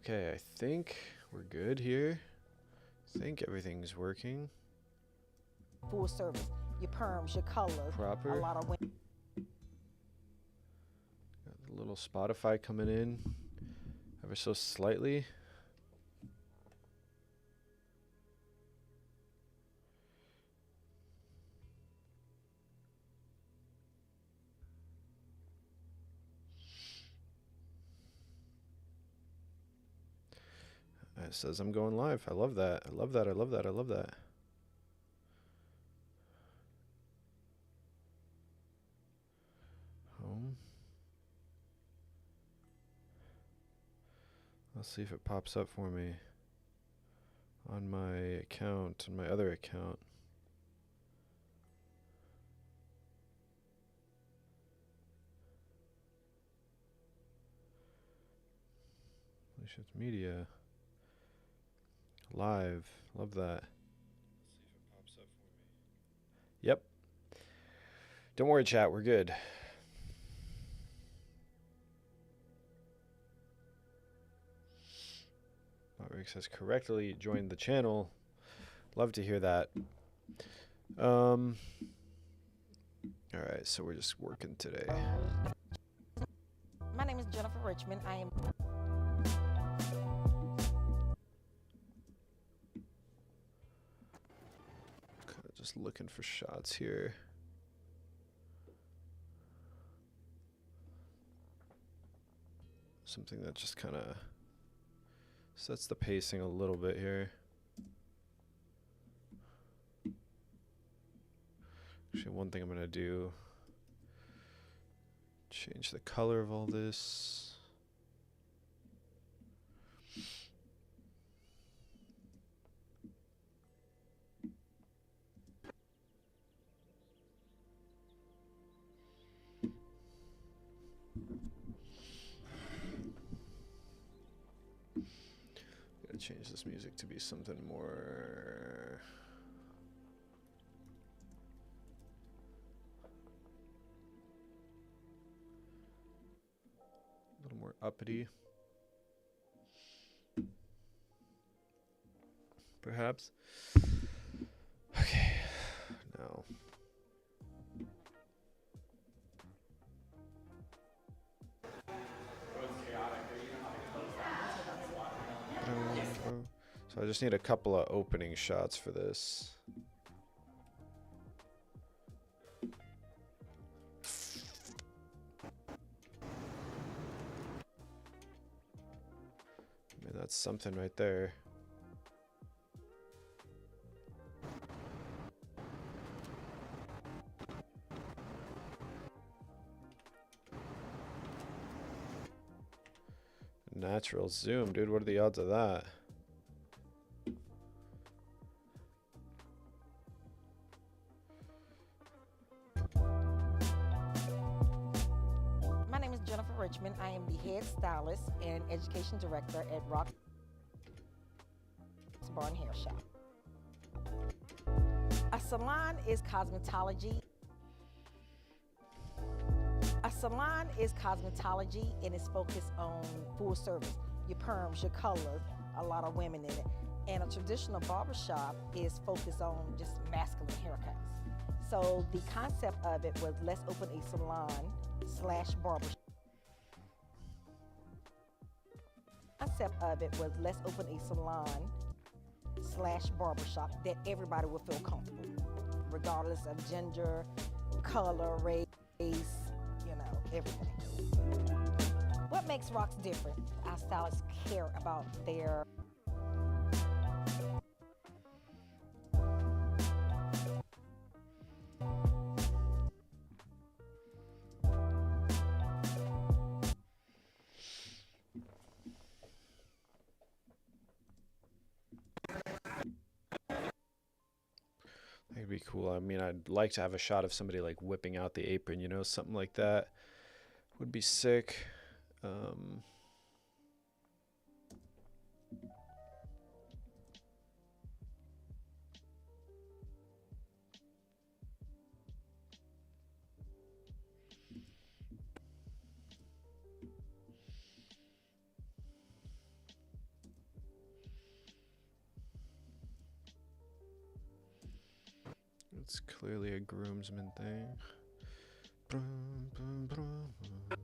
Okay, I think we're good here. I think everything's working. Full service. Your perms, your colors. Proper. A lot of women. Got the little Spotify coming in ever so slightly. It says I'm going live. I love that. I love that. I love that. I love that. Home. Let's see if it pops up for me on my account, on my other account. Shift Media. Live. Love that. Let's see if it pops up for me. Yep. Don't worry, chat. We're good. Rick says correctly joined the channel. Love to hear that. All right, so we're just working today. My name is Jennifer Richmond. I am Kind of just looking for shots here. Something that just kind of sets the pacing a little bit here. Actually, one thing I'm going to do, change the color of all this. Gotta change this music to be something more... a little more uppity. Perhaps. Okay, now. So I just need a couple of opening shots for this. I mean, that's something right there. Natural zoom, dude. What are the odds of that? My name is Jennifer Richmond. I am the head stylist and education director at Roxburgh Hair Shop. A salon is cosmetology. A salon is cosmetology and is focused on full service. Your perms, your color, a lot of women in it. And a traditional barbershop is focused on just masculine haircuts. So the concept of it was let's open a salon slash barbershop. Concept of it was let's open a salon slash barbershop that everybody will feel comfortable, regardless of gender, color, race, everything. What makes Rox different? Our stylists care about their That'd be cool. I mean, I'd like to have a shot of somebody like whipping out the apron, you know, something like that would be sick. It's clearly a groomsman thing. Brum, brum, brum, brum.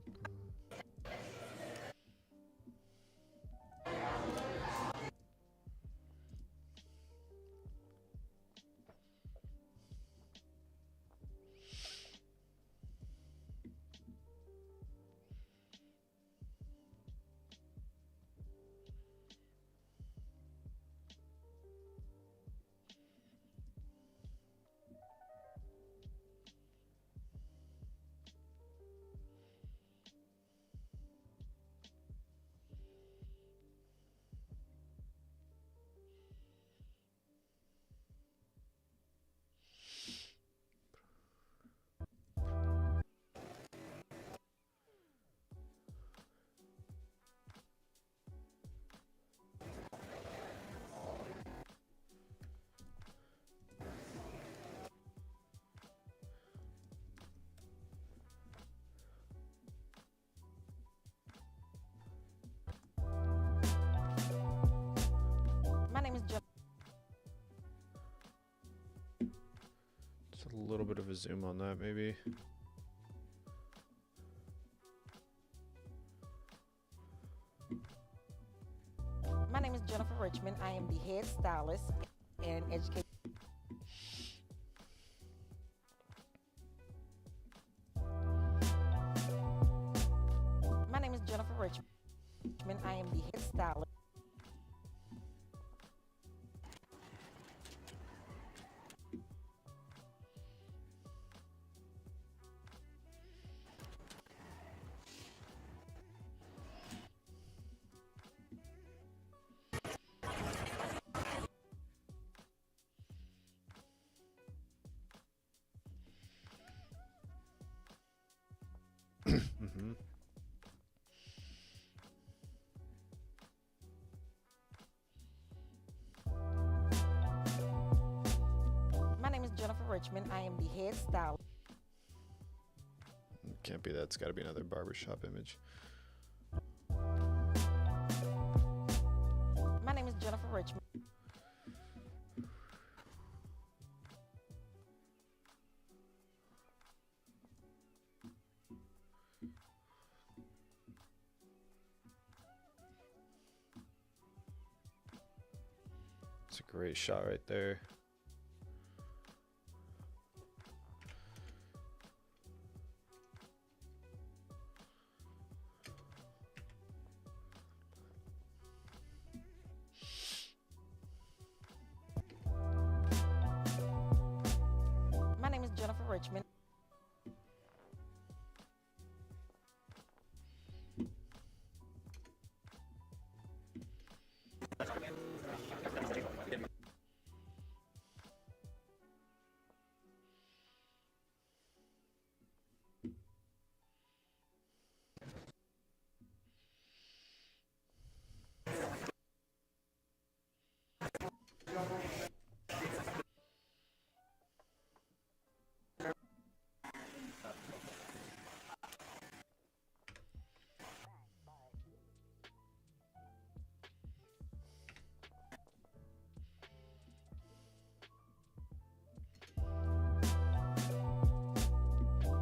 My name is Jennifer. Just a little bit of a zoom on that, maybe. My name is Jennifer Richmond. I am the head stylist and education. My name is Jennifer Richmond. I am the head stylist. Mm-hmm. My name is Jennifer Richmond. I am the head stylist. Can't be that. It's got to be another barbershop image. My name is Jennifer Richmond. It's a great shot right there. My name is Jennifer Richmond.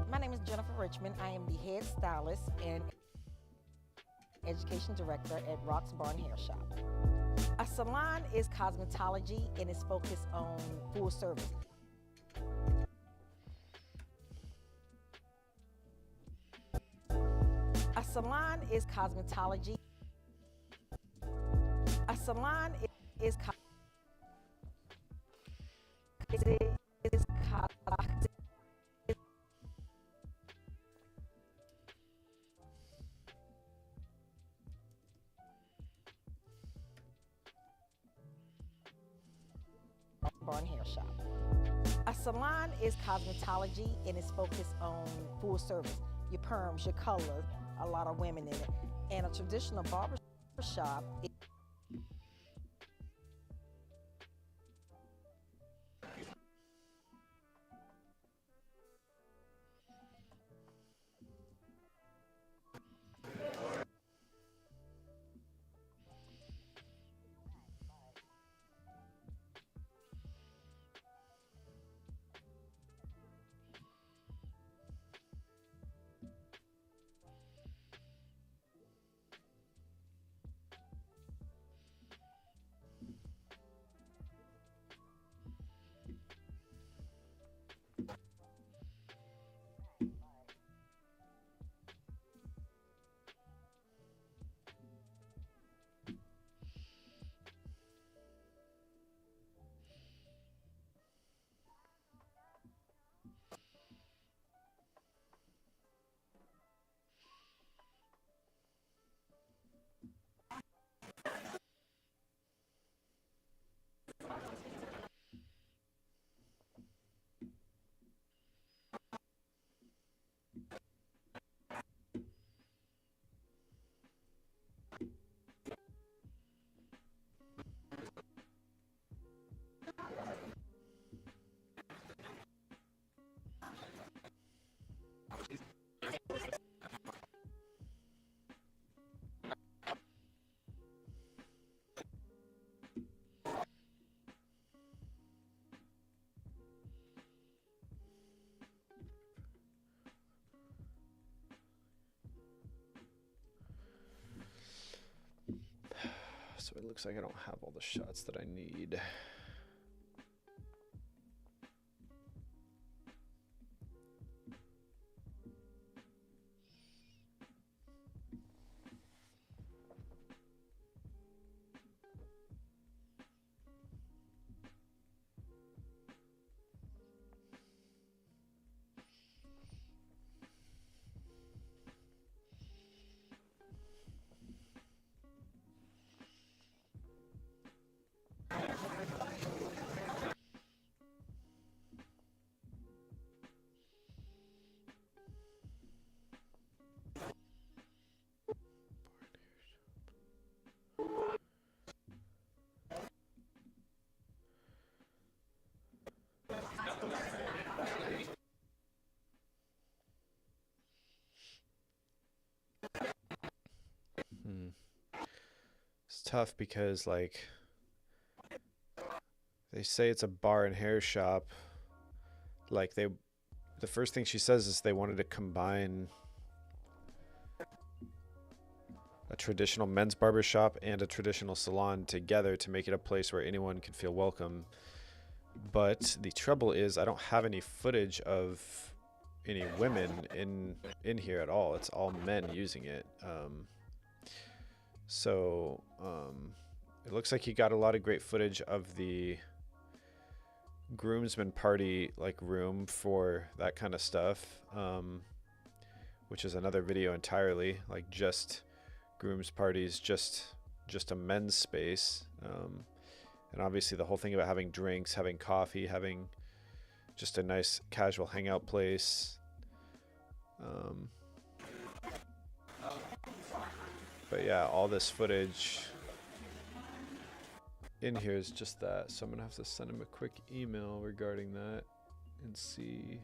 My name is Jennifer Richmond. I am the head stylist and education director at Rock's Barn Hair Shop. A salon is cosmetology and is focused on full service. A salon is cosmetology. A salon is Barn Hair Shop. A salon is cosmetology and is focused on full service. Your perms, your color, a lot of women in it. And a traditional barber shop is So it looks like I don't have all the shots that I need. Hmm. It's tough because like they say it's a bar and hair shop. Like the first thing she says is they wanted to combine a traditional men's barber shop and a traditional salon together to make it a place where anyone could feel welcome. But the trouble is I don't have any footage of any women in here at all. It's all men using it. So it looks like he got a lot of great footage of the groomsmen party like room for that kind of stuff, which is another video entirely, like just grooms parties, just a men's space, and obviously the whole thing about having drinks, having coffee, having just a nice casual hangout place. But yeah, all this footage in here is just that. So I'm gonna have to send him a quick email regarding that and see.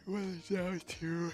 What is that too?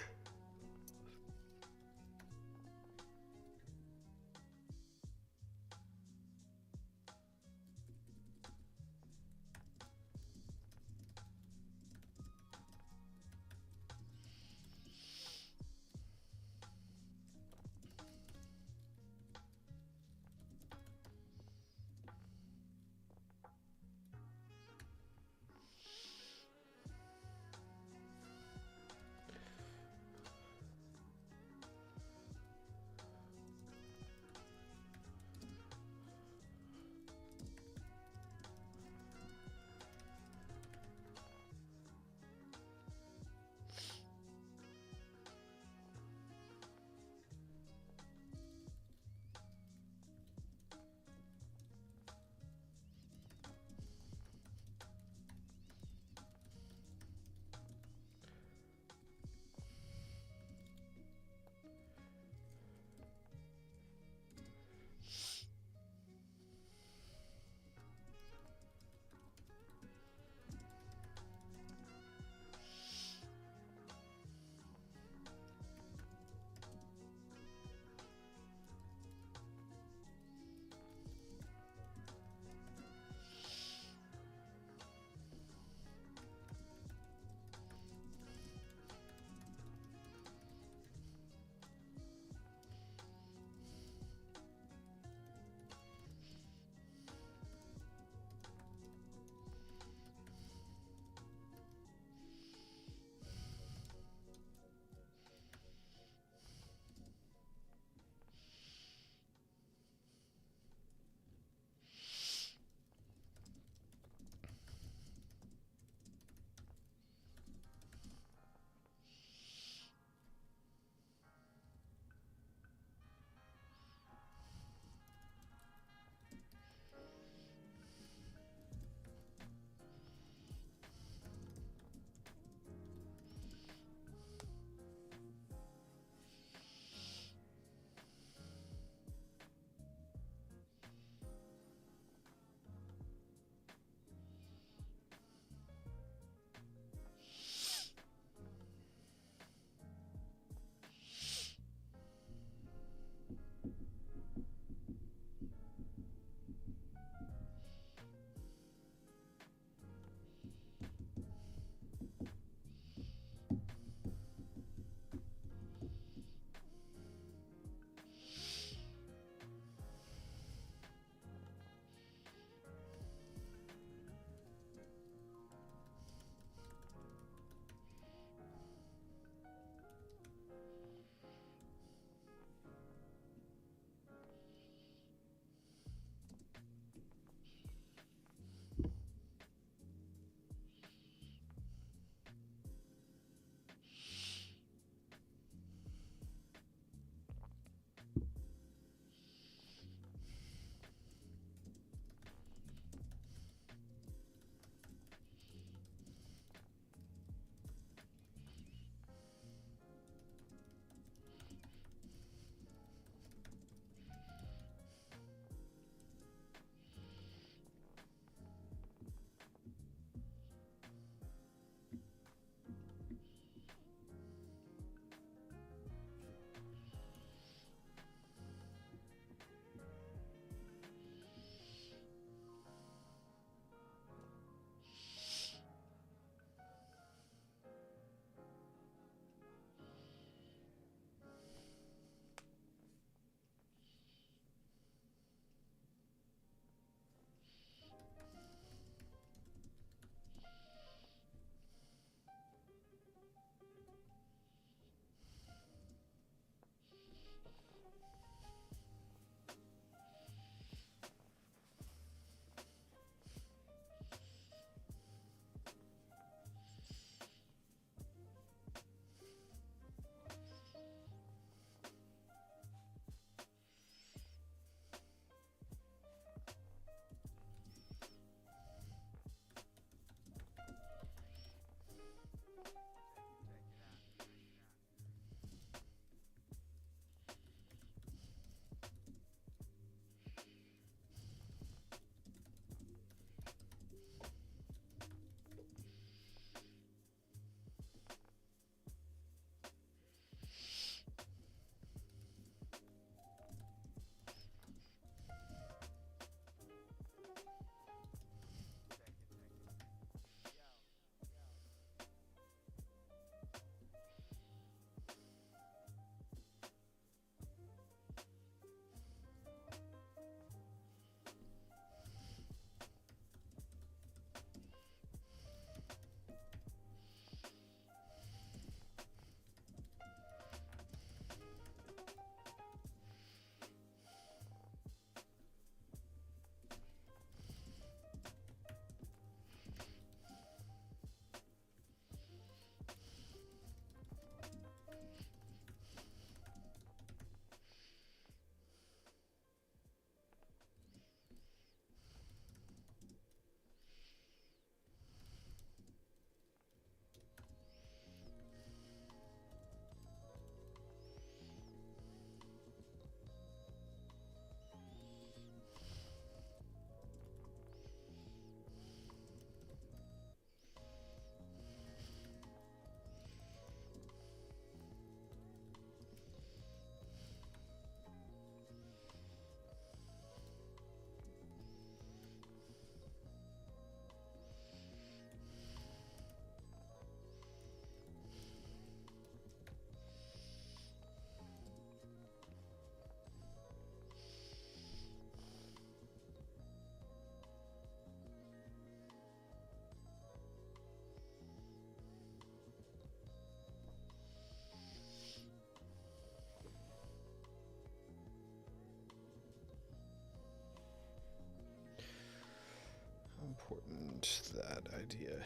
important that idea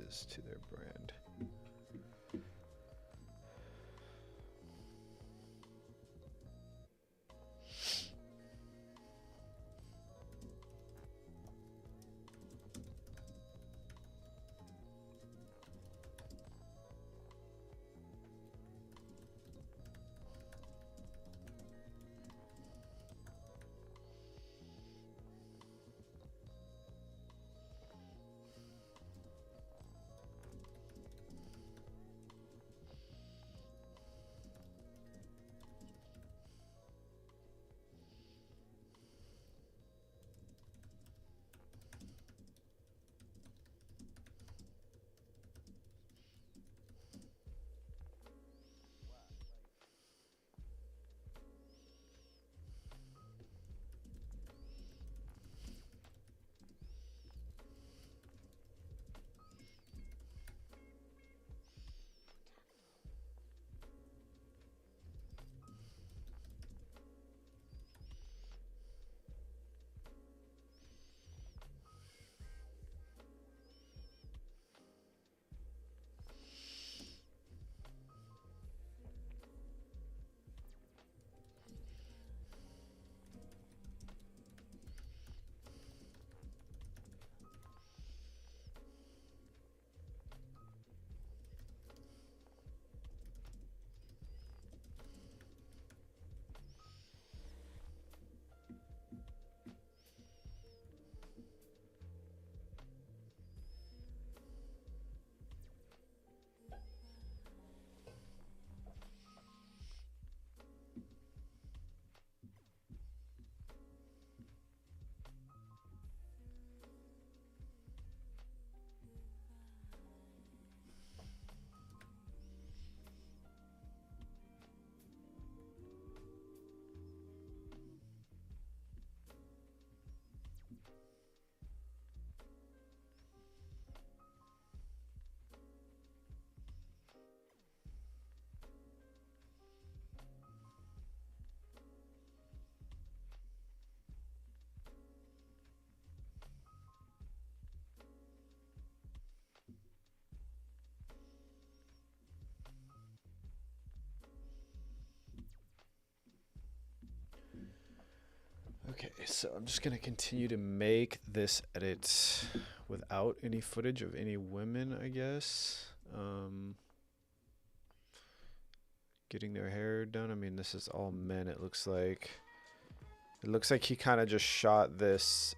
is to their brand. Okay, so I'm just gonna continue to make this edit without any footage of any women, I guess. Getting their hair done. I mean, this is all men, it looks like. It looks like he kind of just shot this,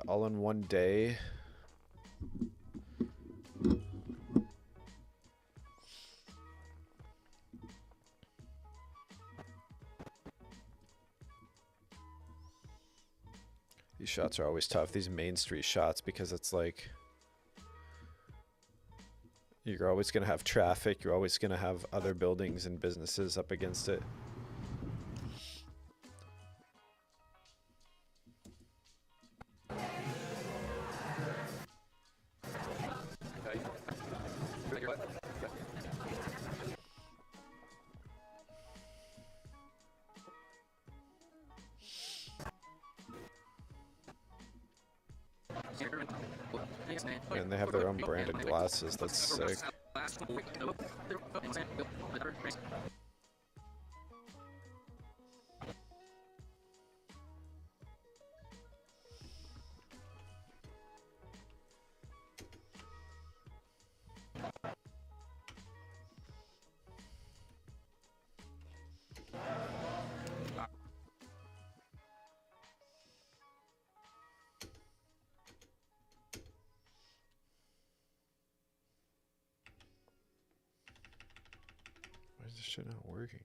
all in one day. These shots are always tough, these Main Street shots, because it's like you're always going to have traffic, you're always going to have other buildings and businesses up against it. And they have their own branded glasses, that's sick. Why is this shit not working?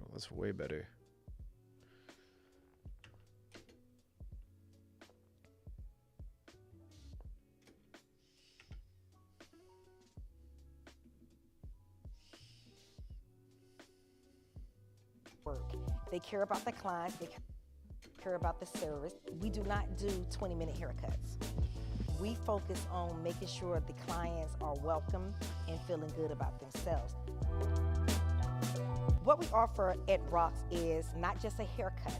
Oh, that's way better. They care about the clients, they care about the service. We do not do 20-minute haircuts. We focus on making sure the clients are welcome and feeling good about themselves. What we offer at Rocks is not just a haircut,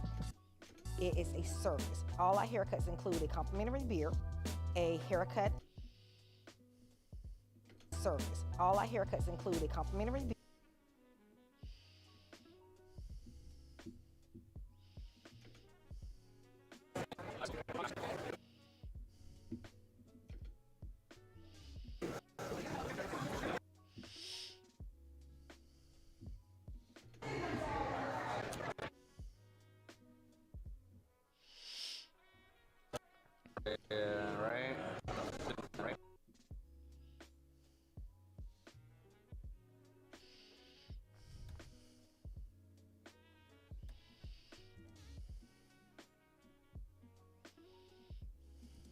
it is a service. All our haircuts include a complimentary beer, a haircut service. All our haircuts include a complimentary beer.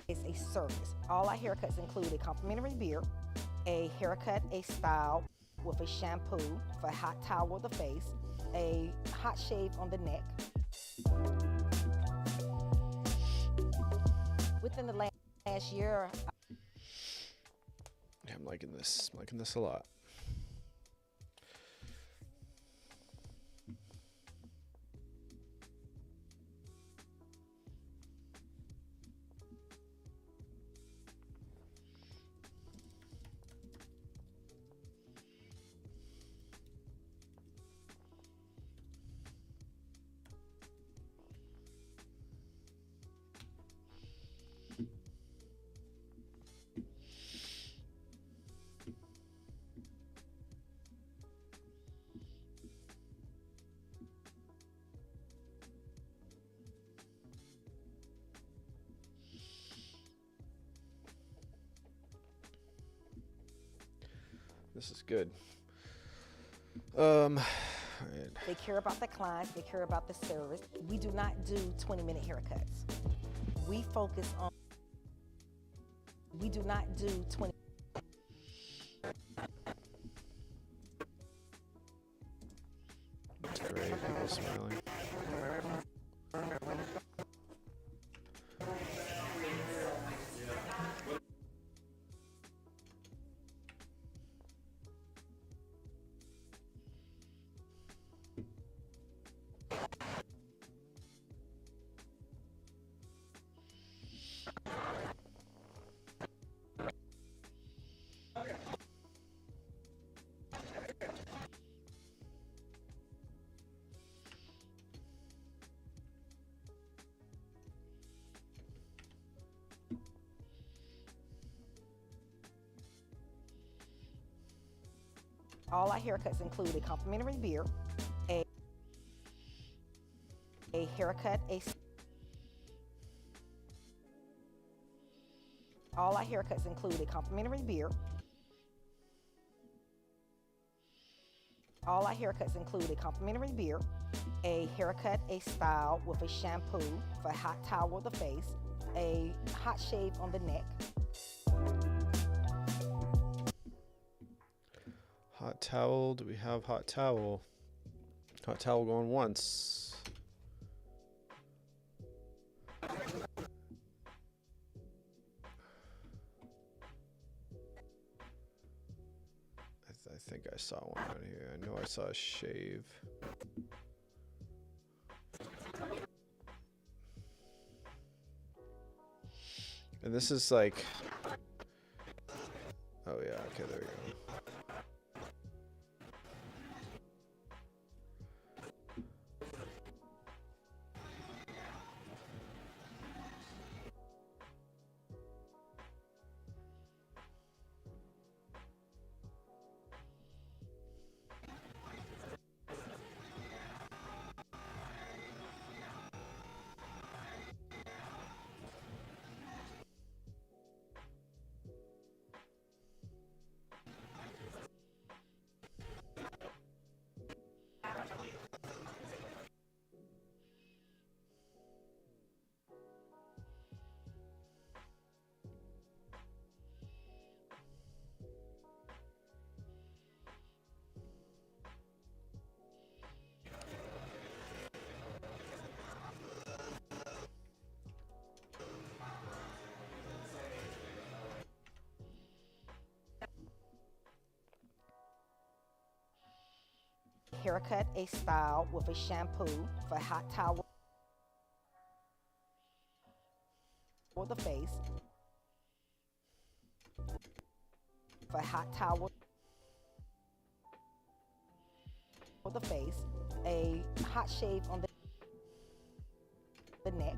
It's a service. All our haircuts include a complimentary beer, a haircut, a style with a shampoo for a hot towel of the face, a hot shave on the neck. Within the last year, Yeah, I'm liking this. I'm liking this a lot. This is good. Right. they care about the clients, they care about the service. We do not do 20-minute haircuts. We focus on, we do not do 20. That's great. People smiling. All our haircuts include a complimentary beer, a haircut, all our haircuts include a complimentary beer. All our haircuts include a complimentary beer, a haircut, a style with a shampoo for a hot towel of the face, a hot shave on the neck. Hot towel. Do we have hot towel? Hot towel going once. I think I saw one out here. I know I saw a shave. And this is like, oh yeah, okay, there we go. haircut, a style with a shampoo for hot towel for the face, for hot towel for the face, a hot shave on the neck,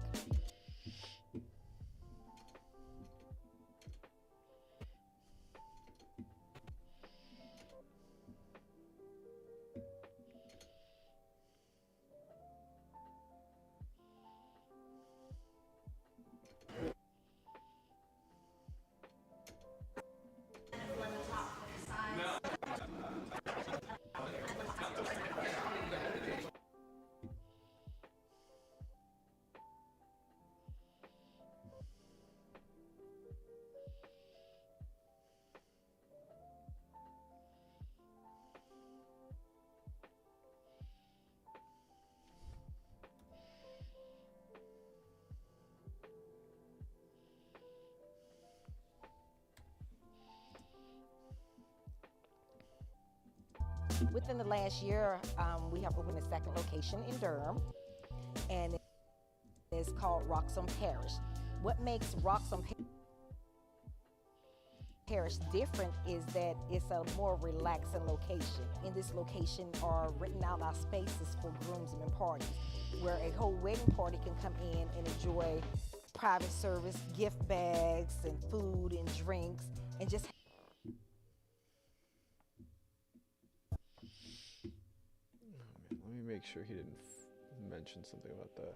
within the last year, we have opened a second location in Durham, and it's called Roxham Parish. What makes Roxham Parish different is that it's a more relaxing location. In this location are written out our spaces for groomsmen parties, where a whole wedding party can come in and enjoy private service, gift bags, and food and drinks, and just Let me make sure he didn't mention something about that.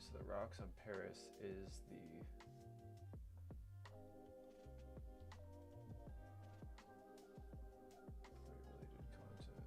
So the Roxham Paris is the related content.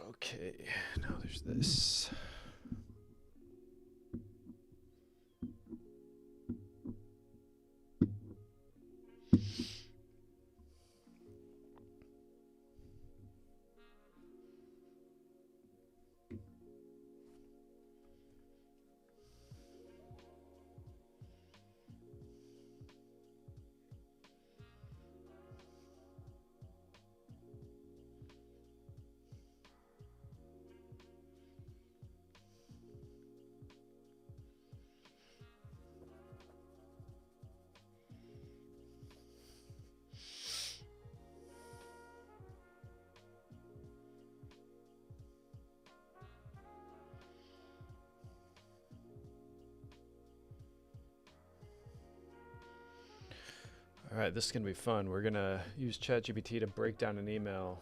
Okay, now there's this. All right, this is gonna be fun. We're gonna use ChatGPT to break down an email.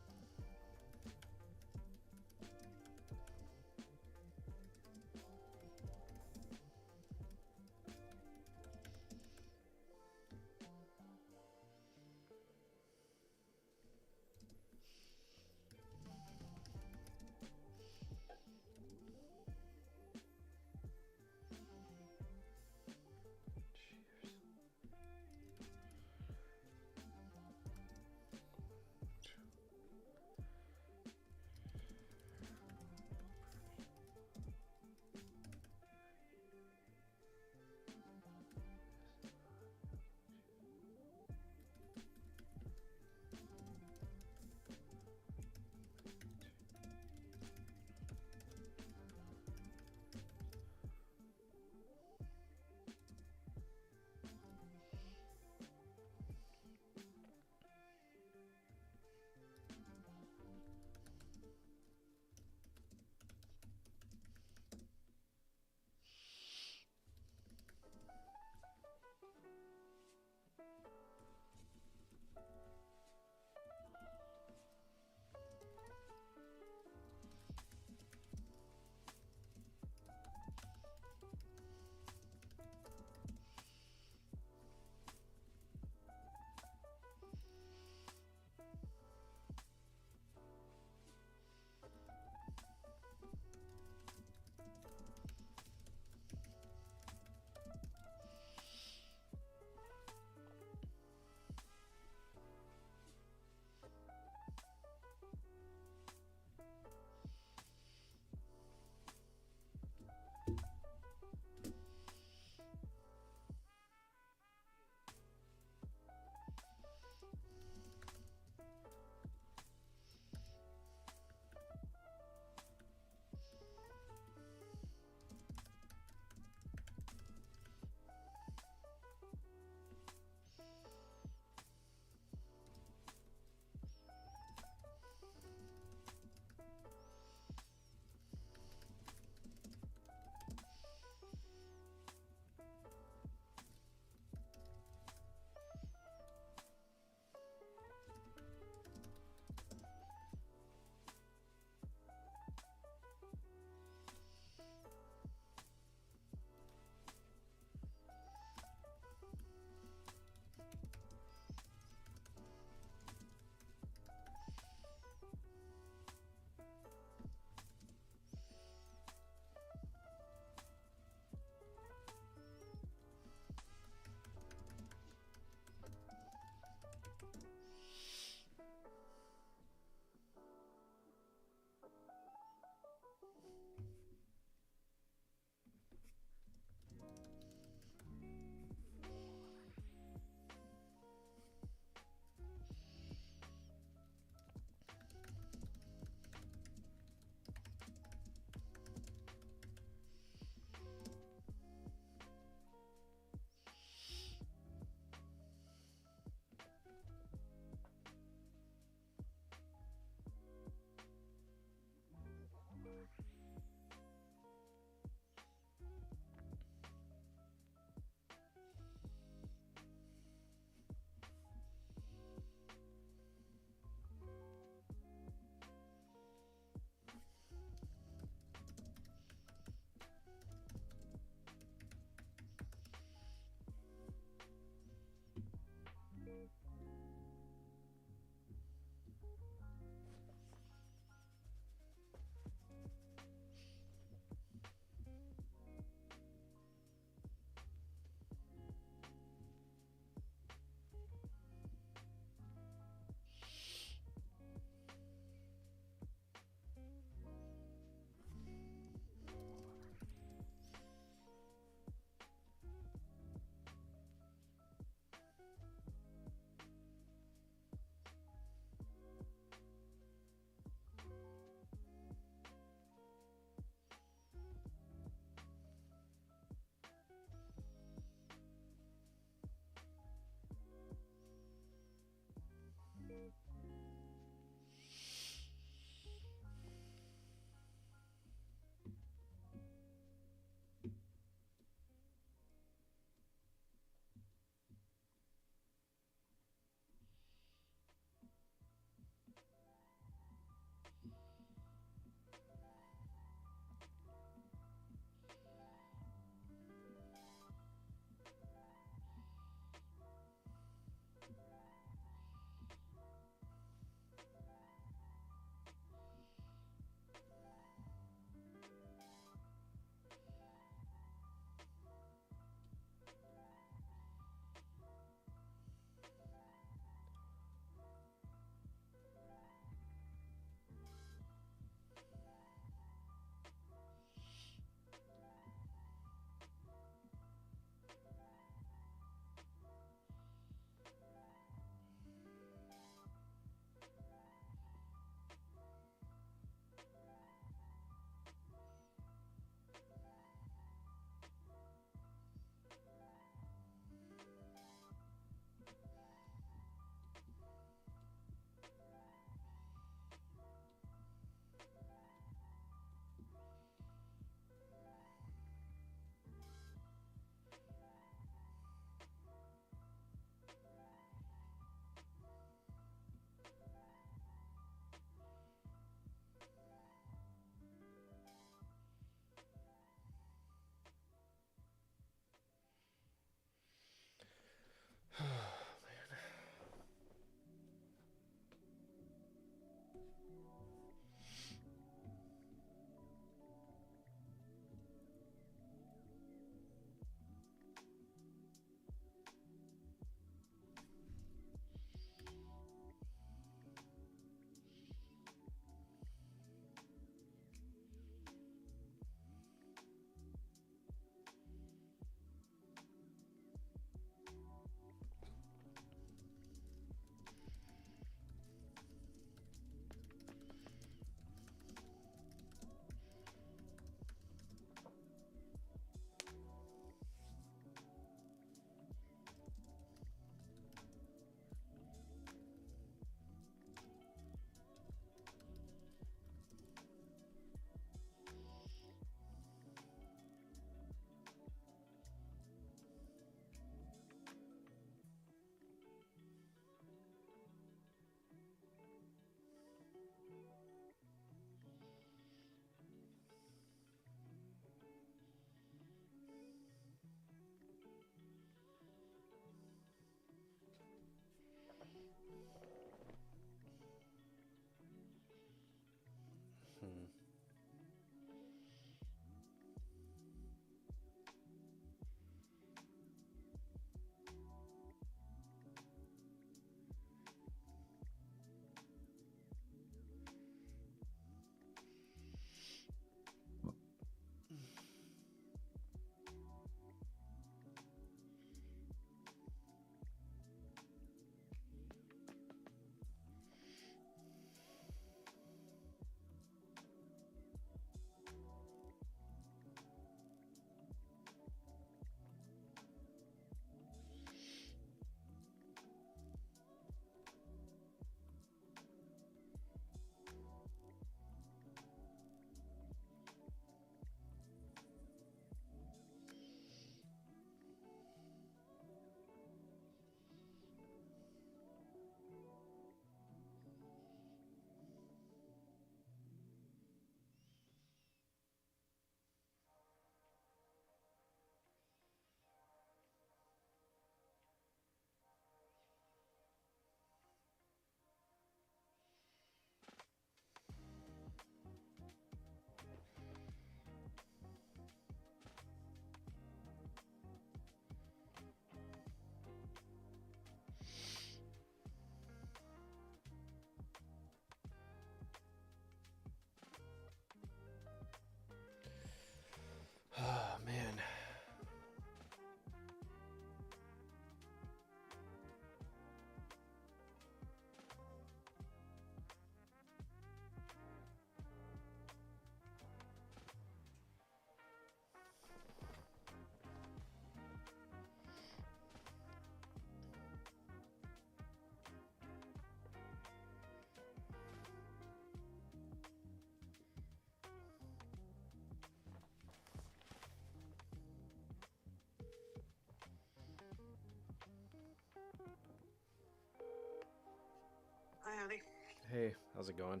Hey, how's it going?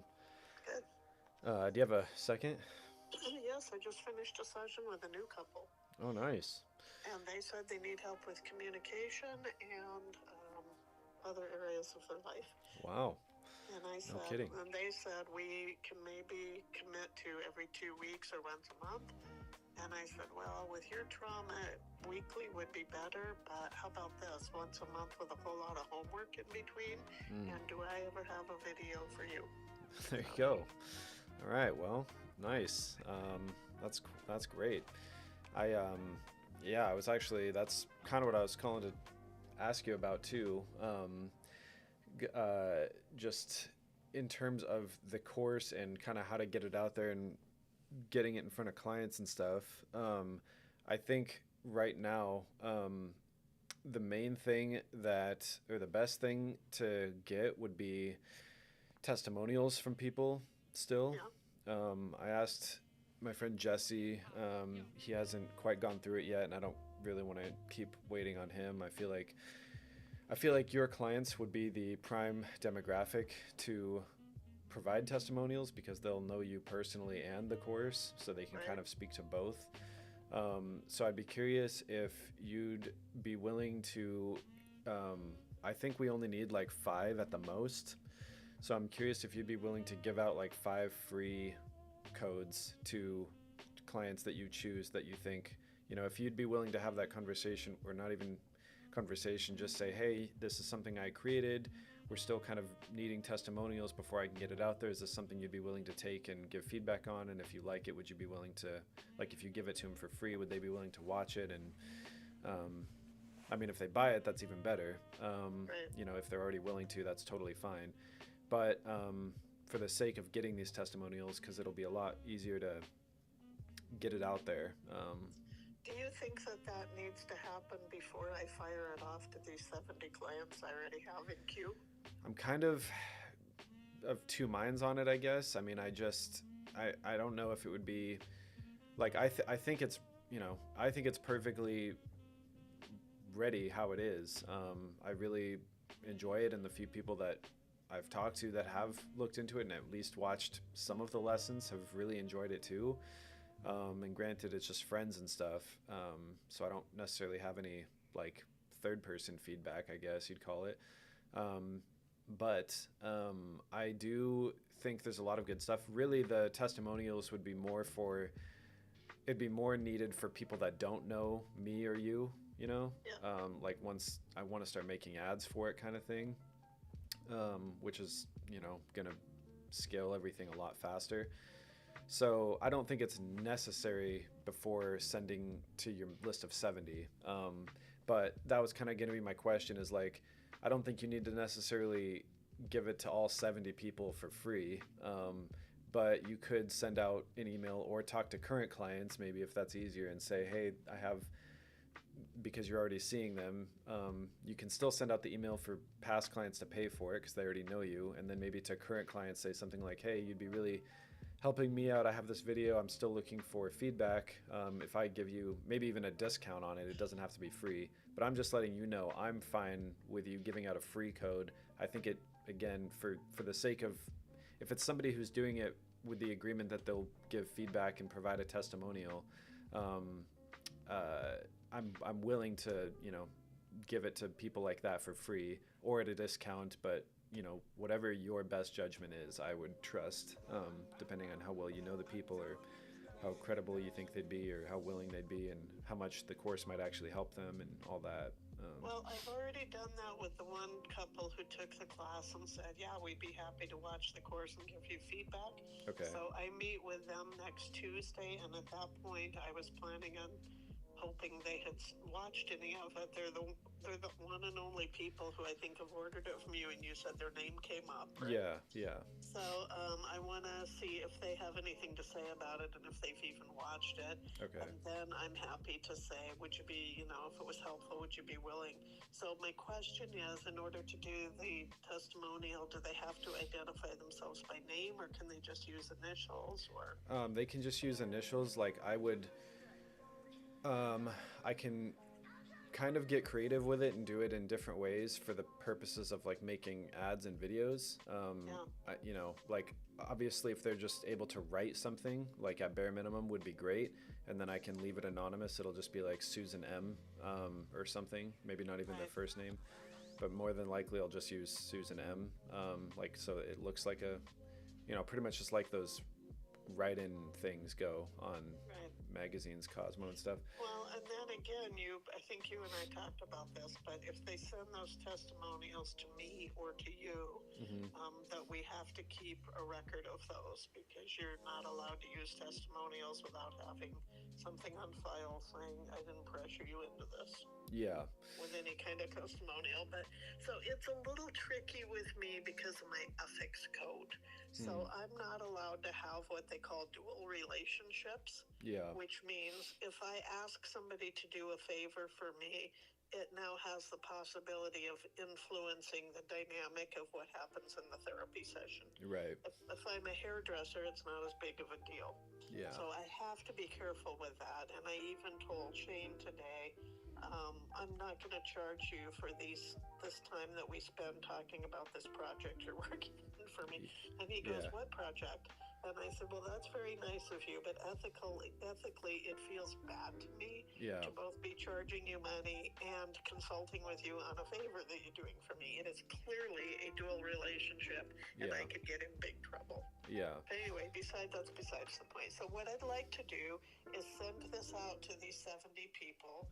Good. Do you have a second? Yes, I just finished a session with a new couple, Oh, nice. and they said they need help with communication and other areas of their life. Wow. And I No said, kidding. and they said we can maybe commit to every 2 weeks or once a month. And I said, well, with your trauma, weekly would be better, but how about this? Once a month with a whole lot of homework in between. Mm. And do I ever have a video for you? There you go. All right. Well, nice. That's great. I yeah, I was actually that's kind of what I was calling to ask you about too. Just in terms of the course and kind of how to get it out there and getting it in front of clients and stuff. I think right now, the main thing that, or the best thing to get would be testimonials from people still. Yeah. I asked my friend Jesse, he hasn't quite gone through it yet, and I don't really want to keep waiting on him. I feel like your clients would be the prime demographic to provide testimonials because they'll know you personally and the course, so they can Right. kind of speak to both. So I'd be curious if you'd be willing to. I think we only need like 5 at the most. So I'm curious if you'd be willing to give out like 5 free codes to clients that you choose that you think, if you'd be willing to have that conversation, or not even conversation, just say, hey, this is something I created. We're still kind of needing testimonials before I can get it out there. Is this something you'd be willing to take and give feedback on? And if you like it, would you be willing to, like, if you give it to them for free, would they be willing to watch it? And I mean, if they buy it, that's even better. Right. If they're already willing to, that's totally fine. But for the sake of getting these testimonials, because it'll be a lot easier to get it out there. Do you think that needs to happen before I fire it off to these 70 clients I already have in queue? I'm kind of two minds on it, I guess. I mean, I don't know if it would be like, I think it's, I think it's perfectly ready how it is. I really enjoy it, and the few people that I've talked to that have looked into it and at least watched some of the lessons have really enjoyed it too. And granted, it's just friends and stuff, so I don't necessarily have any like third person feedback, I guess you'd call it. But I do think there's a lot of good stuff. Really, the testimonials would be more for, it'd be more needed for people that don't know me or you, Yeah. like once I want to start making ads for it kind of thing, which is, going to scale everything a lot faster. So I don't think it's necessary before sending to your list of 70. But that was kind of going to be my question, is like, I don't think you need to necessarily give it to all 70 people for free. But you could send out an email or talk to current clients, maybe if that's easier, and say, hey, I have, because you're already seeing them, you can still send out the email for past clients to pay for it because they already know you. And then maybe to current clients, say something like, hey, you'd be really helping me out. I have this video. I'm still looking for feedback. If I give you maybe even a discount on it, it doesn't have to be free, but I'm just letting you know I'm fine with you giving out a free code. I think it, again, for the sake of, if it's somebody who's doing it with the agreement that they'll give feedback and provide a testimonial, I'm willing to, give it to people like that for free or at a discount, but whatever your best judgment is, I would trust, depending on how well you know the people, or how credible you think they'd be, or how willing they'd be, and how much the course might actually help them and all that. Well, I've already done that with the one couple who took the class and said, yeah, we'd be happy to watch the course and give you feedback. Okay. So I meet with them next Tuesday, and at that point I was planning on hoping they had watched any of it. They're the one and only people who I think have ordered it from you, and you said their name came up, right? Yeah. So I want to see if they have anything to say about it and if they've even watched it. Okay. And then I'm happy to say, would you be, if it was helpful, would you be willing? So my question is, in order to do the testimonial, do they have to identify themselves by name, or can they just use initials? Or They can just use initials. Like I would, I can kind of get creative with it and do it in different ways for the purposes of like making ads and videos. You know, like obviously if they're just able to write something like at bare minimum would be great, and then I can leave it anonymous. It'll just be like Susan M or something, maybe not even their first name, but more than likely I'll just use Susan M, like so it looks like a, you know, pretty much just like those write-in things go on magazines, Cosmo and stuff. Well, and then again, I think you and I talked about this, but if they send those testimonials to me or to you, that we have to keep a record of those, because you're not allowed to use testimonials without having something on file saying, I didn't pressure you into this. Yeah. With any kind of testimonial. But so it's a little tricky with me because of my ethics code. So I'm not allowed to have what they call dual relationships. Yeah. Which means if I ask somebody to do a favor for me, it now has the possibility of influencing the dynamic of what happens in the therapy session. Right. If I'm a hairdresser, it's not as big of a deal. Yeah. So I have to be careful with that. And I even told Shane today, I'm not going to charge you for this time that we spend talking about this project you're working on for me. And he goes, what project? And I said, well, that's very nice of you, but ethically, it feels bad to me to both be charging you money and consulting with you on a favor that you're doing for me. It is clearly a dual relationship, and I could get in big trouble. Yeah. But anyway, that's besides the point. So what I'd like to do is send this out to these 70 people.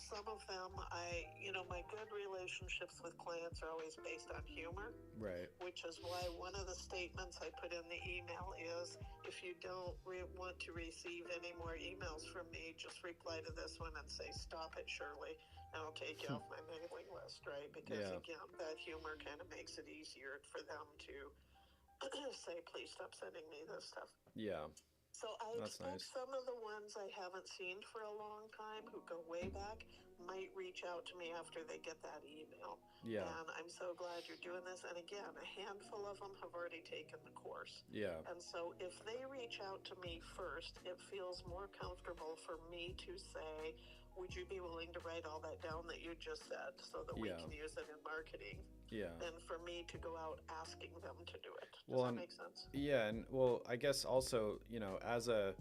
Some of them, my good relationships with clients are always based on humor. Right. Which is why one of the statements I put in the email is, if you don't want to receive any more emails from me, just reply to this one and say, stop it, Shirley, and I'll take you off my mailing list, right? Because again, that humor kind of makes it easier for them to say, please stop sending me this stuff. Yeah. So I expect some of the ones I haven't seen for a long time who go way back might reach out to me after they get that email. Yeah. And I'm so glad you're doing this. And again, a handful of them have already taken the course. Yeah. And so if they reach out to me first, it feels more comfortable for me to say, would you be willing to write all that down that you just said so that we can use it in marketing? Yeah. Than for me to go out asking them to do it. Does that make sense? Yeah, and well, I guess also, you know, as a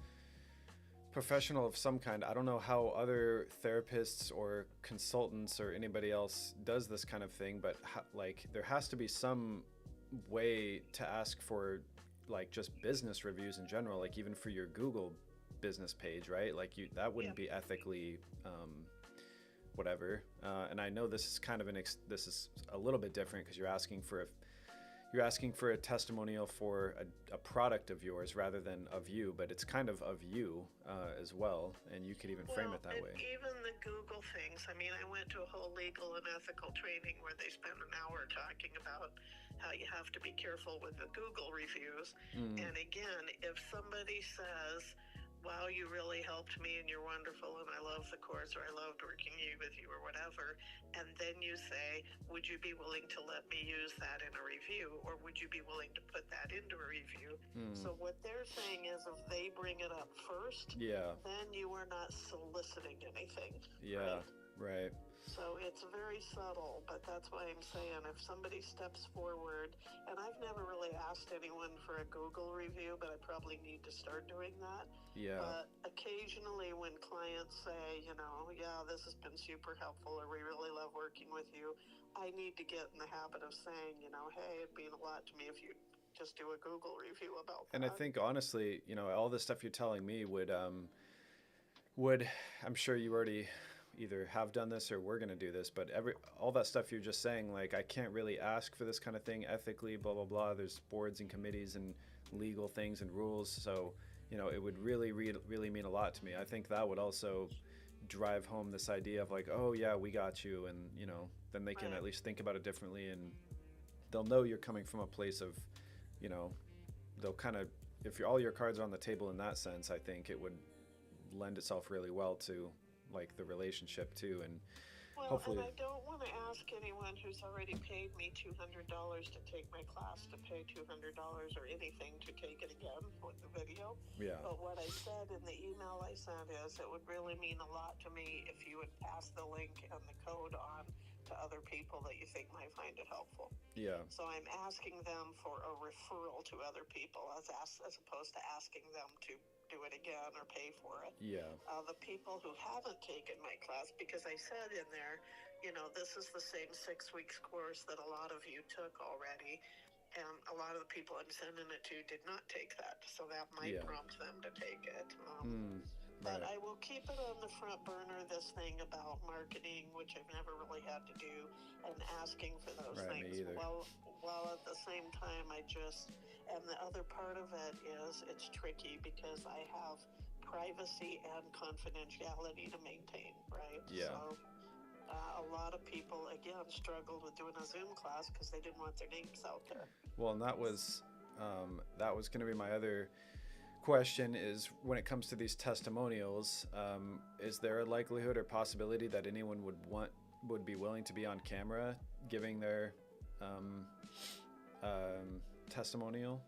professional of some kind, I don't know how other therapists or consultants or anybody else does this kind of thing, but like there has to be some way to ask for like just business reviews in general, like even for your Google business page, right? Like that wouldn't be ethically whatever. And I know this is kind of this is a little bit different because you're asking for a testimonial for a product of yours rather than of you, but it's kind of you as well, and you could even frame it that way. Even the Google things. I mean, I went to a whole legal and ethical training where they spent an hour talking about how you have to be careful with the Google reviews. And again, if somebody says, wow, you really helped me and you're wonderful and I love the course, or I loved working with you or whatever, and then you say, would you be willing to let me use that in a review, or would you be willing to put that into a review? So what they're saying is if they bring it up first, then you are not soliciting anything. Right. So it's very subtle, but that's why I'm saying if somebody steps forward, and I've never really asked anyone for a Google review, but I probably need to start doing that. Yeah. But occasionally when clients say, this has been super helpful, or we really love working with you, I need to get in the habit of saying, hey, it'd mean a lot to me if you just do a Google review about that. And I think honestly, all this stuff you're telling me would I'm sure you already either have done this or we're going to do this, but all that stuff you're just saying, like, I can't really ask for this kind of thing ethically, blah, blah, blah. There's boards and committees and legal things and rules. So, it would really, really mean a lot to me. I think that would also drive home this idea of like, oh yeah, we got you. And, then they can at least think about it differently, and they'll know you're coming from a place of, they'll kind of, if all your cards are on the table in that sense, I think it would lend itself really well to like the relationship too. And hopefully, and I don't want to ask anyone who's already paid me $200 to take my class to pay $200 or anything to take it again with the video. Yeah. But what I said in the email I sent is it would really mean a lot to me if you would pass the link and the code on to other people that you think might find it helpful. Yeah. So I'm asking them for a referral to other people as opposed to asking them to do it again or pay for it. Yeah. The people who haven't taken my class, because I said in there, this is the same 6 weeks course that a lot of you took already. And a lot of the people I'm sending it to did not take that. So that might Yeah. prompt them to take it. Right. But I will keep it on the front burner, this thing about marketing, which I've never really had to do, and asking for those Right, me things. either. While at the same time, and the other part of it is it's tricky because I have privacy and confidentiality to maintain, right? Yeah. So a lot of people, again, struggled with doing a Zoom class because they didn't want their names out there. Well, and that was going to be my other question is when it comes to these testimonials, is there a likelihood or possibility that anyone would be willing to be on camera giving their testimonial?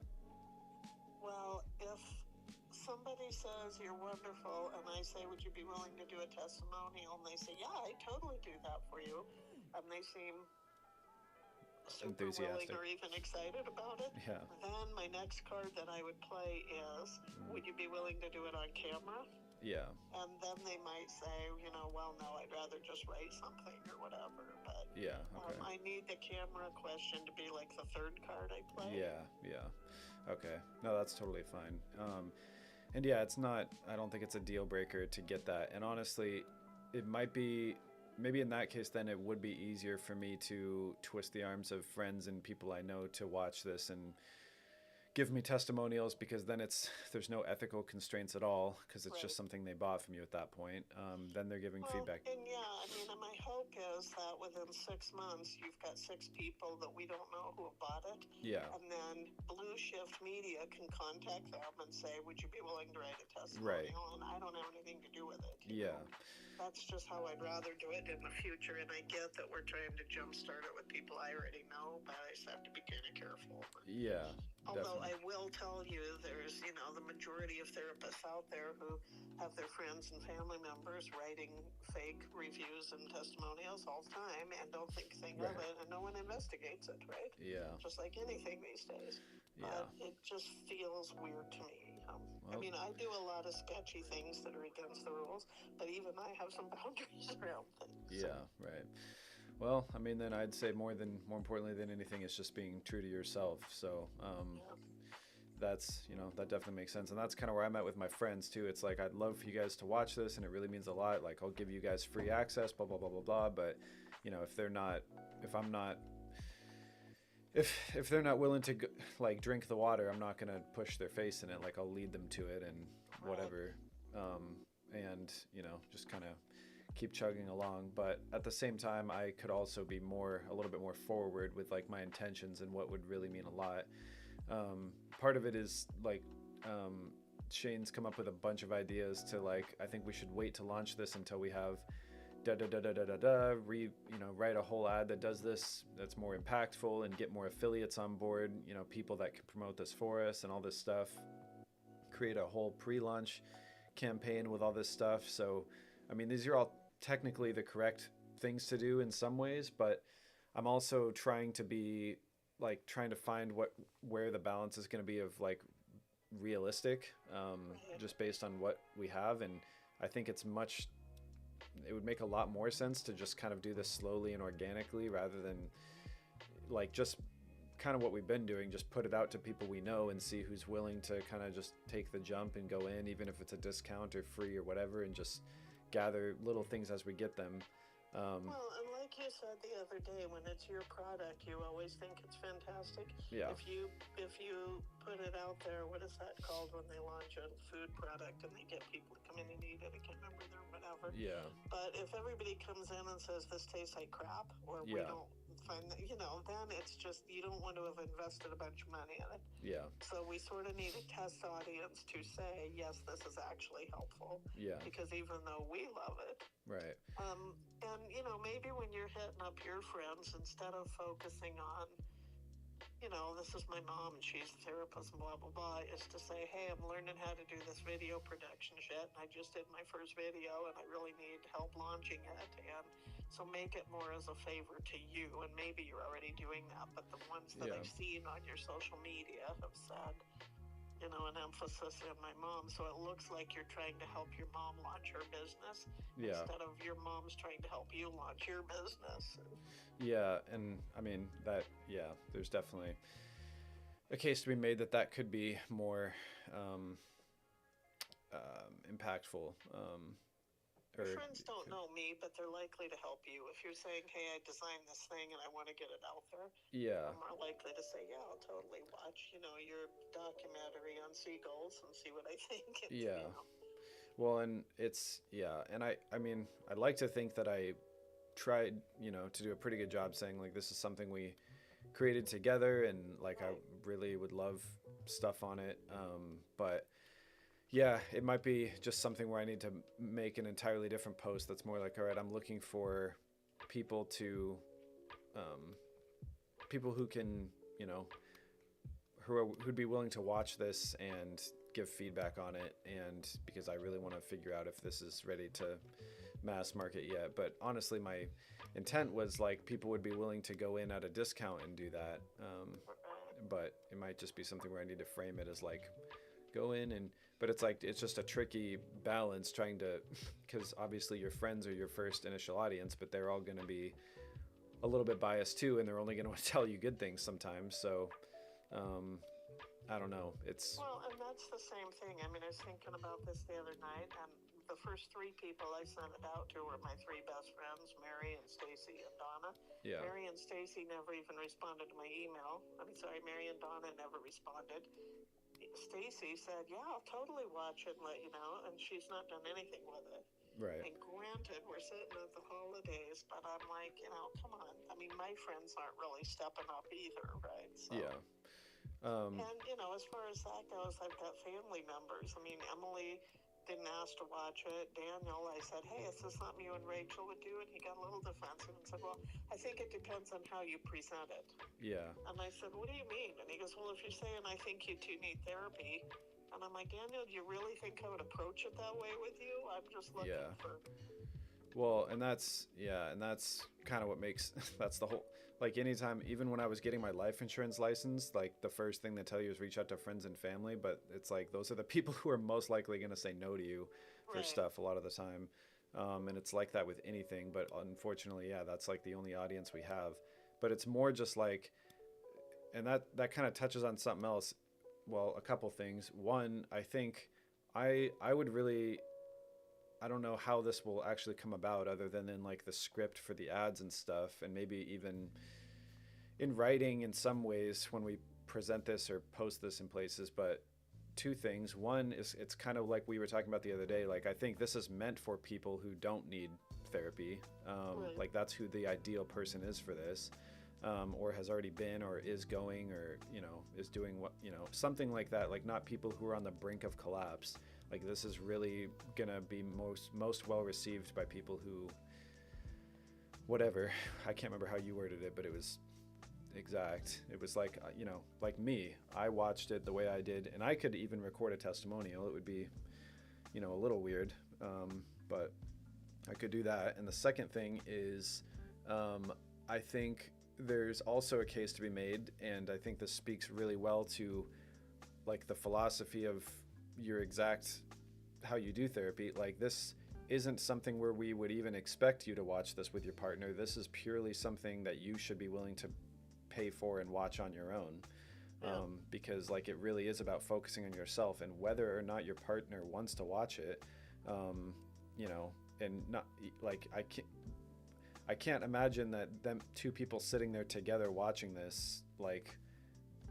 Well, if somebody says you're wonderful and I say, would you be willing to do a testimonial? And they say, yeah, I totally do that for you. And they seem super willing enthusiastic or even excited about it. Yeah. Then my next card that I would play is, would you be willing to do it on camera? Yeah. And then they might say, well, no, I'd rather just write something or whatever. But Yeah. Okay. I need the camera question to be like the third card I play. Yeah. Yeah. Okay. No, that's totally fine. And yeah, I don't think it's a deal breaker to get that. And honestly, it might be, maybe in that case, then it would be easier for me to twist the arms of friends and people I know to watch this and give me testimonials, because then there's no ethical constraints at all, because it's just something they bought from you at that point. Then they're giving feedback. And my hope is that within 6 months, you've got 6 people that we don't know who have bought it. Yeah. And then Blue Shift Media can contact them and say, would you be willing to write a testimonial? Right. And I don't have anything to do with it. Yeah. That's just how I'd rather do it in the future. And I get that we're trying to jumpstart it with people I already know, but I just have to be kind of careful. Yeah. Although definitely. I will tell you, there's, the majority of therapists out there who have their friends and family members writing fake reviews and testimonials all the time and don't think a thing of it, and no one investigates it, right? Yeah. Just like anything these days. Yeah. But it just feels weird to me. I do a lot of sketchy things that are against the rules, but even I have some boundaries around things. Yeah, right. Well, then I'd say more importantly than anything, it's just being true to yourself. So that's, that definitely makes sense. And that's kind of where I'm at with my friends too. It's like, I'd love for you guys to watch this and it really means a lot. Like, I'll give you guys free access, blah, blah, blah, blah, blah. But, if they're not willing to drink the water, I'm not going to push their face in it. Like, I'll lead them to it and whatever. And, just kind of keep chugging along. But at the same time, I could also be a little bit more forward with like my intentions and what would really mean a lot. Part of it is Shane's come up with a bunch of ideas to I think we should wait to launch this until we have write a whole ad that does this, that's more impactful, and get more affiliates on board, people that can promote this for us and all this stuff, create a whole pre-launch campaign with all this stuff. So these are all technically the correct things to do in some ways, but I'm also trying to find where the balance is going to be of realistic, just based on what we have. And I think it would make a lot more sense to just kind of do this slowly and organically, rather than just kind of what we've been doing, just put it out to people we know and see who's willing to kind of just take the jump and go in, even if it's a discount or free or whatever, and just gather little things as we get them. Well, and like you said the other day, when it's your product, you always think it's fantastic. Yeah. If you put it out there, what is that called when they launch a food product and they get people to come in and eat it? I can't remember their whatever. Yeah. But if everybody comes in and says this tastes like crap, or we don't find that, then it's just, you don't want to have invested a bunch of money in it. Yeah. So we sort of need a test audience to say, yes, this is actually helpful. Yeah. Because even though we love it. Right. And maybe when you're hitting up your friends, instead of focusing on you know, this is my mom and she's a therapist and blah, blah, blah, is to say, hey, I'm learning how to do this video production shit. And I just did my first video and I really need help launching it. And so make it more as a favor to you. And maybe you're already doing that, but the ones that Yeah. I've seen on your social media have said, you know, an emphasis in my mom. So it looks like you're trying to help your mom launch her business Yeah. instead of your mom's trying to help you launch your business. Yeah, and I mean there's definitely a case to be made that that could be more impactful. Your friends don't know me, but they're likely to help you. If you're saying, hey, I designed this thing and I want to get it out there, Yeah. I'm more likely to say, yeah, I'll totally watch, you know, your documentary on seagulls and see what I think. And, Yeah. You know. Well, and it's and I mean, I'd like to think that I tried, to do a pretty good job saying like this is something we created together, and like I Right. really would love stuff on it. But yeah, it might be just something where I need to make an entirely different post that's more like, all right, I'm looking for people to, people who can, who'd be willing to watch this and give feedback on it. And because I really want to figure out if this is ready to mass market yet. But honestly, my intent was like people would be willing to go in at a discount and do that. But it might just be something where I need to frame it as like, go in and but it's like it's just a tricky balance trying to because obviously your friends are your first initial audience, but they're all going to be a little bit biased too, and they're only going to tell you good things sometimes. So I don't know, it's Well, and that's the same thing. I mean, I was thinking about this the other night, and the first three people I sent it out to were my three best friends, Mary and Stacy and Donna. yeah. Mary and Stacy never even responded to my email. I'm sorry, Mary and Donna never responded. Stacy said, yeah, I'll totally watch it and let you know, and she's not done anything with it. Right. And granted, we're sitting at the holidays, but I'm like, you know, come on. I mean, my friends aren't really stepping up either, right? So, Yeah. and, you know, as far as that goes, I've got family members. I mean, Emily didn't ask to watch it. Daniel, I said, hey, is this something you and Rachel would do? And he got a little defensive and said, well, I think it depends on how you present it. Yeah. And I said, what do you mean? And he goes, well, if you're saying I think you two need therapy. And I'm like, Daniel, do you really think I would approach it that way with you? I'm just looking Yeah. for... Well, and that's kind of what makes that's the whole like anytime, even when I was getting my life insurance license, like the first thing they tell you is reach out to friends and family, but it's like those are the people who are most likely going to say no to you for Right. stuff a lot of the time. And it's like that with anything, but unfortunately, yeah, that's like the only audience we have. But it's more just like, and that kind of touches on something else. Well, a couple things. One, I think I would really, I don't know how this will actually come about other than in like the script for the ads and stuff, and maybe even in writing in some ways when we present this or post this in places. But two things. One is it's kind of like we were talking about the other day. Like I think this is meant for people who don't need therapy. Right. Like that's who the ideal person is for this, or has already been, or is going, or is doing what something like that. Like not people who are on the brink of collapse. Like this is really gonna be most well received by people who, whatever. I can't remember how you worded it, but it was exact. It was like like me. I watched it the way I did, and I could even record a testimonial. It would be, a little weird, but I could do that. And the second thing is, I think there's also a case to be made, and I think this speaks really well to like the philosophy of your exact how you do therapy. Like this isn't something where we would even expect you to watch this with your partner. This is purely something that you should be willing to pay for and watch on your own. Yeah. Because like it really is about focusing on yourself, and whether or not your partner wants to watch it, and not like I can't imagine that them two people sitting there together watching this, like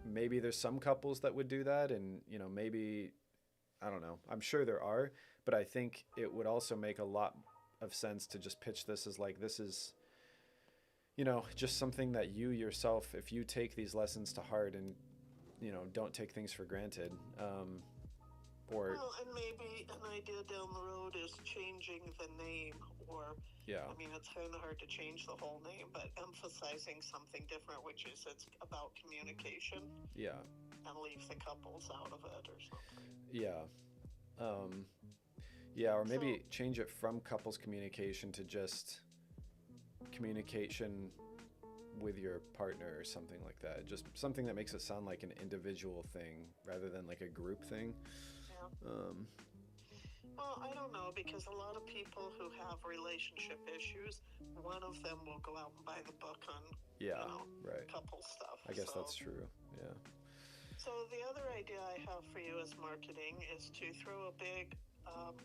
maybe there's some couples that would do that, and maybe I don't know, I'm sure there are, but I think it would also make a lot of sense to just pitch this as like this is just something that you yourself, if you take these lessons to heart and don't take things for granted, or Well, and maybe an idea down the road is changing the name, or yeah, I mean, it's kind of hard to change the whole name, but emphasizing something different, which is it's about communication, yeah, and leave the couples out of it or something. yeah. Um, yeah, or maybe So, change it from couples communication to just communication with your partner or something like that. Just something that makes it sound like an individual thing rather than like a group thing. yeah. Um, Well, I don't know, because a lot of people who have relationship issues, one of them will go out and buy the book on, yeah, right. couple stuff. I guess So, that's true. Yeah. so the other idea I have for you as marketing is to throw a big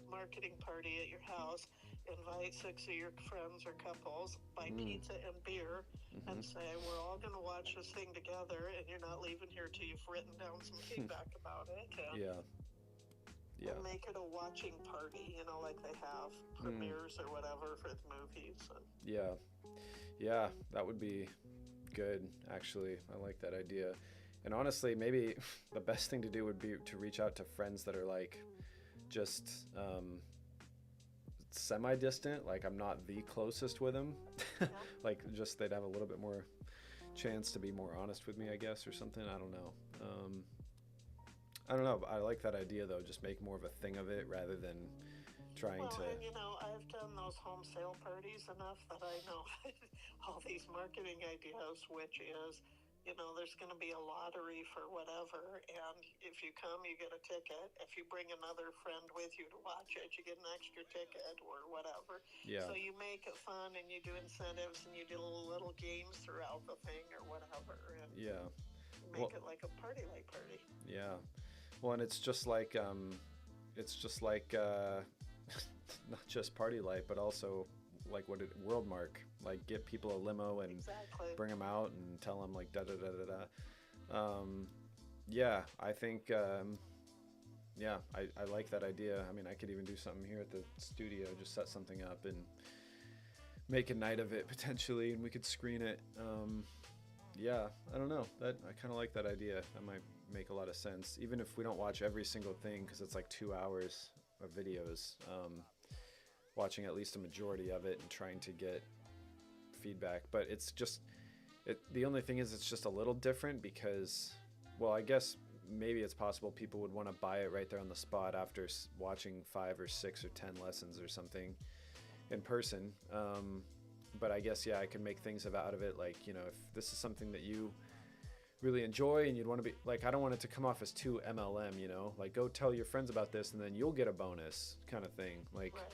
marketing party at your house, invite 6 of your friends or couples, buy pizza and beer, and say, we're all going to watch this thing together, and you're not leaving here till you've written down some feedback about it. And, Yeah. Yeah. and make it a watching party, like they have premieres or whatever for the movies. And, Yeah. Yeah, that would be good, actually. I like that idea. And honestly, maybe the best thing to do would be to reach out to friends that are like just semi-distant, like I'm not the closest with them. Like just they'd have a little bit more chance to be more honest with me, I guess, or something. I don't know. I don't know, but I like that idea though. Just make more of a thing of it rather than trying to. and I've done those home sale parties enough that I know all these marketing ideas, which is, there's going to be a lottery for whatever, and if you come, you get a ticket. If you bring another friend with you to watch it, you get an extra ticket or whatever. Yeah. So you make it fun, and you do incentives, and you do little games throughout the thing or whatever, and Yeah. make it like a party-like party. Yeah. Well, and it's just like not just party life, but also like Worldmark, like get people a limo and Exactly. bring them out and tell them like da da da da da. Yeah, I think yeah, I like that idea. I mean, I could even do something here at the studio, just set something up and make a night of it potentially, and we could screen it. Yeah, I don't know. I kind of like that idea. That might make a lot of sense, even if we don't watch every single thing, because it's like 2 hours of videos. Watching at least a majority of it and trying to get feedback, but it's just the only thing is it's just a little different because, well, I guess maybe it's possible people would want to buy it right there on the spot after watching 5 or 6 or 10 lessons or something in person. But I guess, yeah, I can make things out of it. Like, if this is something that you really enjoy and you'd want to be like, I don't want it to come off as too MLM, like go tell your friends about this and then you'll get a bonus kind of thing. Like, Right.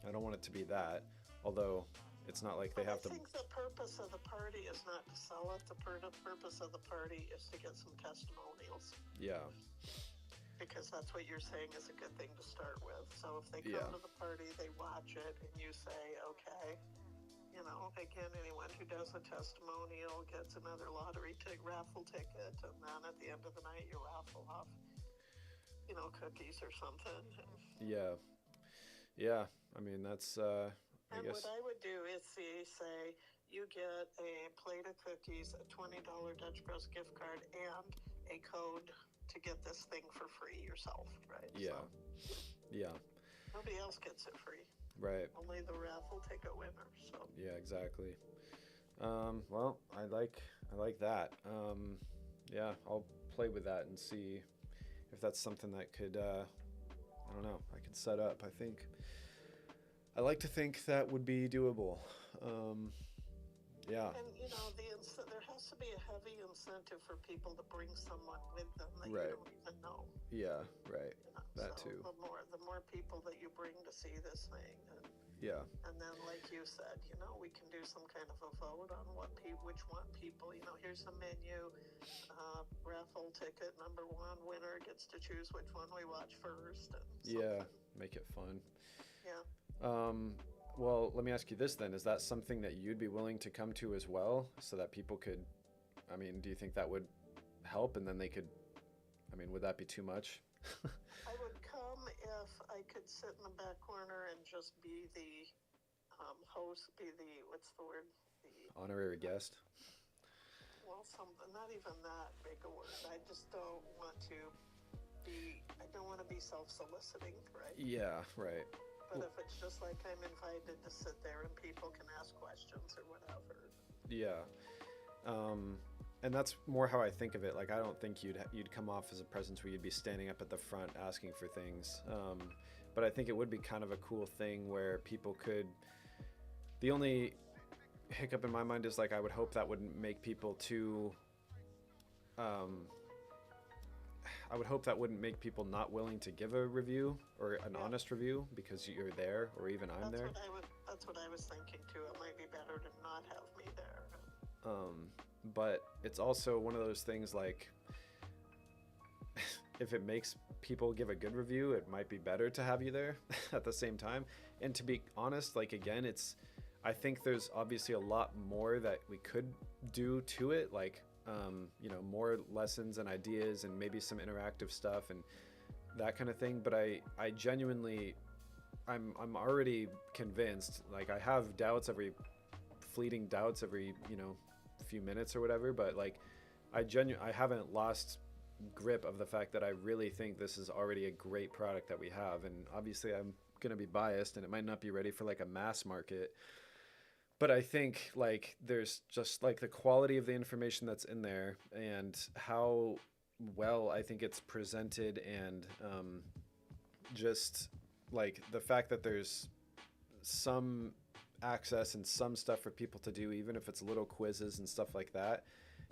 I don't want it to be that, although it's not like they have to. I think the purpose of the party is not to sell it. The purpose of the party is to get some testimonials, Yeah. because that's what you're saying is a good thing to start with. So if they come Yeah. to the party, they watch it, and you say, okay, again, anyone who does a testimonial gets another raffle ticket, and then at the end of the night, you raffle off, cookies or something. Yeah. Yeah. I mean, that's, I And guess. what I would do is say you get a plate of cookies, a $20 Dutch Bros gift card, and a code to get this thing for free yourself, right? Yeah. So Yeah. nobody else gets it free. Right. Only the raffle ticket winner. So Yeah, exactly. Well, I like that. Yeah, I'll play with that and see if that's something that could, I don't know, I could set up. I like to think that would be doable. Yeah. and there has to be a heavy incentive for people to bring someone with them that Right. you don't even know. Yeah, right. That So too. The more people that you bring to see this thing, Yeah. and then, like you said, we can do some kind of a vote on which one people. Here's the menu. Raffle ticket number 1 winner gets to choose which one we watch first. And Yeah, something. make it fun. Yeah. Well, let me ask you this then. Is that something that you'd be willing to come to as well so that people could, I mean, do you think that would help and then they could, I mean, would that be too much? I would come if I could sit in the back corner and just be the host, what's the word? Honorary guest? Well, something, not even that big a word. I just don't want to be self-soliciting, right? Yeah, right. But if it's just like I'm invited to sit there and people can ask questions or whatever. Yeah. And that's more how I think of it. Like, I don't think you'd come off as a presence where you'd be standing up at the front asking for things. But I think it would be kind of a cool thing where people could. The only hiccup in my mind is, like, I would hope that wouldn't make people too. I would hope that wouldn't make people not willing to give a review or an honest review because you're there, or even I'm there. That's what I was thinking too. It might be better to not have me there. But it's also one of those things, like, if it makes people give a good review, it might be better to have you there at the same time. And to be honest, like, again, I think there's obviously a lot more that we could do to it, like, more lessons and ideas and maybe some interactive stuff and that kind of thing. But I genuinely, I'm already convinced, like, I have fleeting doubts every, few minutes or whatever, but, like, I haven't lost grip of the fact that I really think this is already a great product that we have. And obviously I'm going to be biased and it might not be ready for, like, a mass market, but I think, like, there's just, like, the quality of the information that's in there and how well I think it's presented, and just, like, the fact that there's some access and some stuff for people to do, even if it's little quizzes and stuff like that.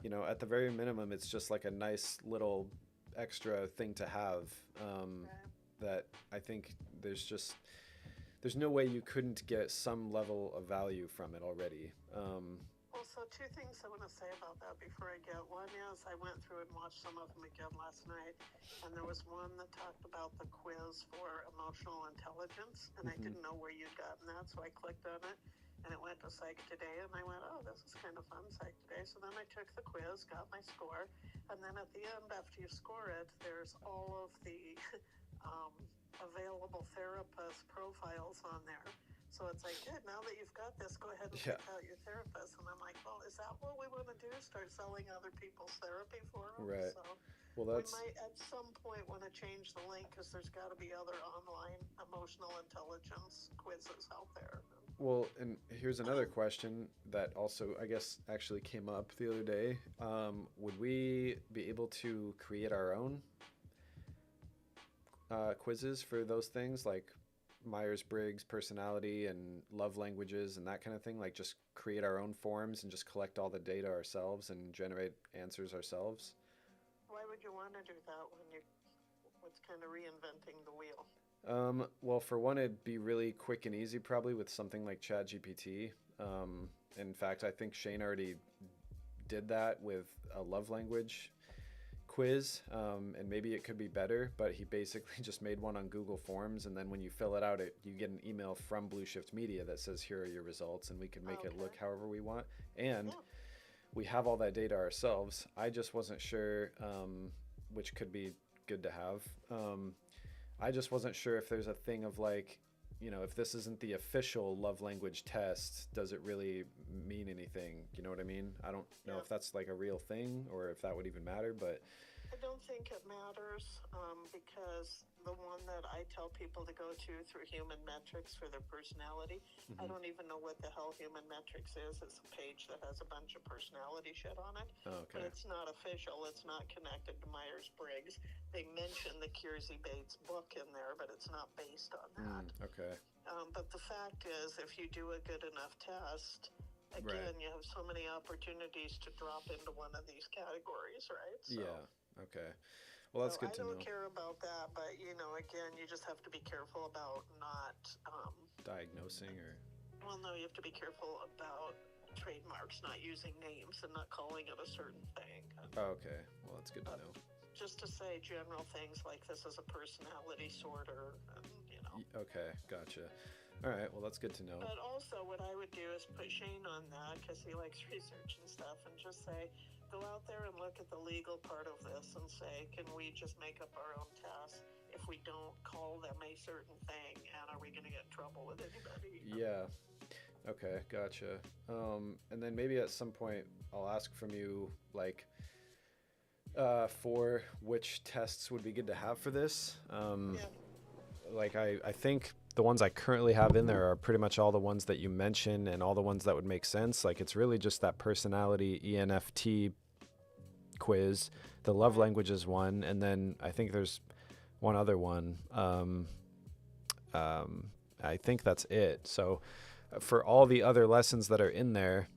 At the very minimum, it's just like a nice little extra thing to have, that I think there's no way you couldn't get some level of value from it already. Well, so two things I want to say about that before I get. One is I went through and watched some of them again last night, and there was one that talked about the quiz for emotional intelligence, and I didn't know where you'd gotten that, so I clicked on it, and it went to Psych Today, and I went, oh, this is kind of fun, Psych Today. So then I took the quiz, got my score, and then at the end, after you score it, there's all of the available therapist profiles on there. So it's like, good, now that you've got this, go ahead and pick out your therapist. And I'm like, well, is that what we want to do? Start selling other people's therapy for them? Right. So well, we might at some point want to change the link, because there's got to be other online emotional intelligence quizzes out there. Well, and here's another question that also, I guess, actually came up the other day. Would we be able to create our own quizzes for those things, like Myers-Briggs personality and love languages and that kind of thing? Like, just create our own forms and just collect all the data ourselves and generate answers ourselves? Why would you want to do that when it's kind of reinventing the wheel? Well, for one, it'd be really quick and easy, probably, with something like ChatGPT. In fact, I think Shane already did that with a love language quiz, and maybe it could be better, but he basically just made one on Google Forms, and then when you fill it out, you get an email from Blue Shift Media that says, here are your results, and we can make it look however we want. And we have all that data ourselves. I just wasn't sure, which could be good to have. I just wasn't sure if there's a thing of, like, if this isn't the official love language test, does it really mean anything? You know what I mean? I don't know if that's, like, a real thing or if that would even matter, but I don't think it matters, because the one that I tell people to go to through Human Metrics for their personality, I don't even know what the hell Human Metrics is. It's a page that has a bunch of personality shit on it. Oh, okay. But it's not official. It's not connected to Myers-Briggs. They mention the Kiersey Bates book in there, but it's not based on that. Okay. But the fact is, if you do a good enough test, again, you have so many opportunities to drop into one of these categories, right? So, yeah. Okay. Well, that's good to know. I don't care about that, but, again, you just have to be careful about not diagnosing or. Well, no, you have to be careful about trademarks, not using names and not calling it a certain thing. Oh, okay. Well, that's good to know. Just to say general things like this is a personality sorter, and, Okay, gotcha. All right, well, that's good to know. But also what I would do is put Shane on that, because he likes research and stuff, and just say, go out there and look at the legal part of this and say, can we just make up our own tests if we don't call them a certain thing, and are we going to get in trouble with anybody? Yeah. Okay, gotcha. And then maybe at some point I'll ask from you, like, For which tests would be good to have for this. Yeah. Like I think the ones I currently have in there are pretty much all the ones that you mentioned and all the ones that would make sense. Like it's really just that personality ENFT quiz, the love languages one, and then I think there's one other one. I think that's it. So for all the other lessons that are in there,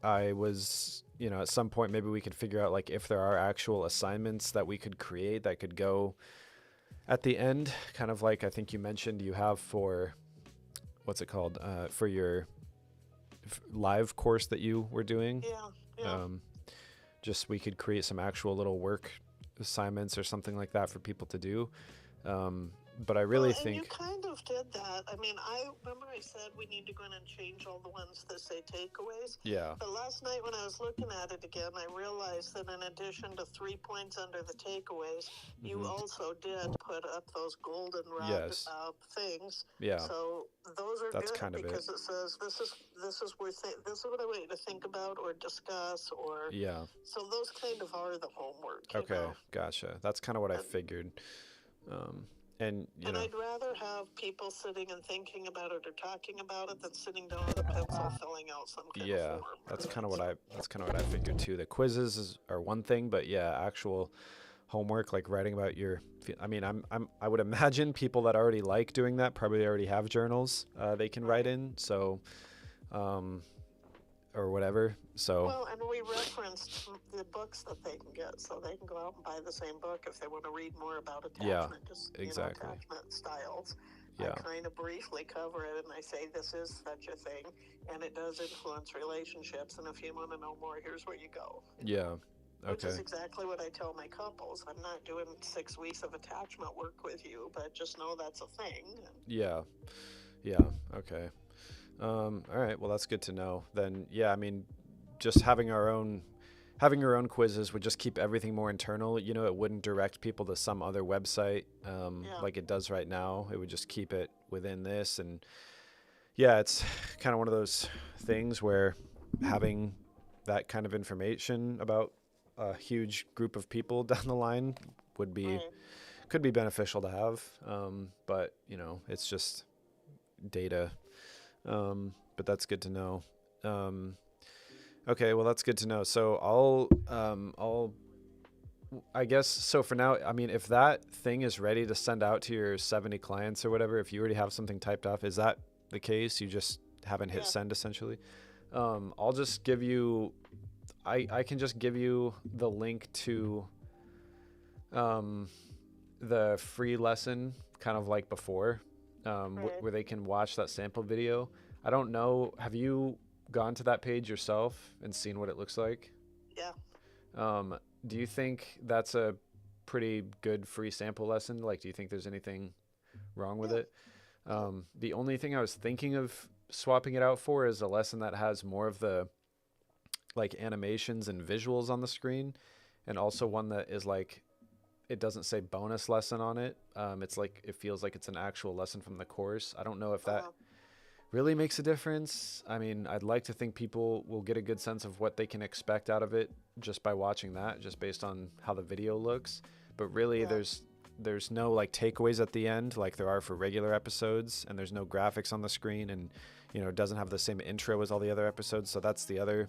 I was, at some point maybe we could figure out like if there are actual assignments that we could create that could go at the end, kind of like I think you mentioned you have for, what's it called, for your live course that you were doing. Yeah. Just we could create some actual little work assignments or something like that for people to do. But I really and think you kind of did that. I mean, I remember I said we need to go in and change all the ones that say takeaways. Yeah. But last night when I was looking at it again, I realized that in addition to 3 points under the takeaways, you also did put up those goldenrod Yes. things. Yeah. So those are That's good kind of because it says this is this is what I want you to think about or discuss or Yeah. So those kind of are the homework. Okay. You know? Gotcha. That's kind of what I figured. And I'd rather have people sitting and thinking about it or talking about it than sitting down with a pencil filling out some kind of yeah, form. that's kind of what I figured too. The quizzes are one thing, but yeah, actual homework like writing about your. I mean, I would imagine people that already like doing that probably already have journals they can write in. So, or whatever. So. Well, and we referenced the books that they can get, so they can go out and buy the same book if they want to read more about attachment. Yeah, exactly. Attachment styles. Yeah. I kind of briefly cover it, and I say this is such a thing, and it does influence relationships. And if you want to know more, here's where you go. Yeah. Okay. Which is exactly what I tell my couples. I'm not doing 6 weeks of attachment work with you, but just know that's a thing. Yeah. Yeah. Okay. All right. Well, that's good to know. Then, yeah, I mean, just having your own quizzes would just keep everything more internal. It wouldn't direct people to some other website like it does right now. It would just keep it within this. And yeah, it's kind of one of those things where having that kind of information about a huge group of people down the line would be could be beneficial to have. But it's just data. But that's good to know. Okay, well, that's good to know. So I guess, so for now, I mean, if that thing is ready to send out to your 70 clients or whatever, if you already have something typed up, is that the case? You just haven't hit send essentially? I'll just give you, I can just give you the link to the free lesson, kind of like before, where they can watch that sample video. I don't know. Have you gone to that page yourself and seen what it looks like? Yeah. Do you think that's a pretty good free sample lesson? Like, do you think there's anything wrong with it? The only thing I was thinking of swapping it out for is a lesson that has more of the like animations and visuals on the screen, and also one that is like, it doesn't say bonus lesson on it. It's like, it feels like it's an actual lesson from the course. I don't know if that really makes a difference. I mean, I'd like to think people will get a good sense of what they can expect out of it just by watching that, just based on how the video looks. But really, there's no like takeaways at the end like there are for regular episodes, and there's no graphics on the screen, and it doesn't have the same intro as all the other episodes. So that's the other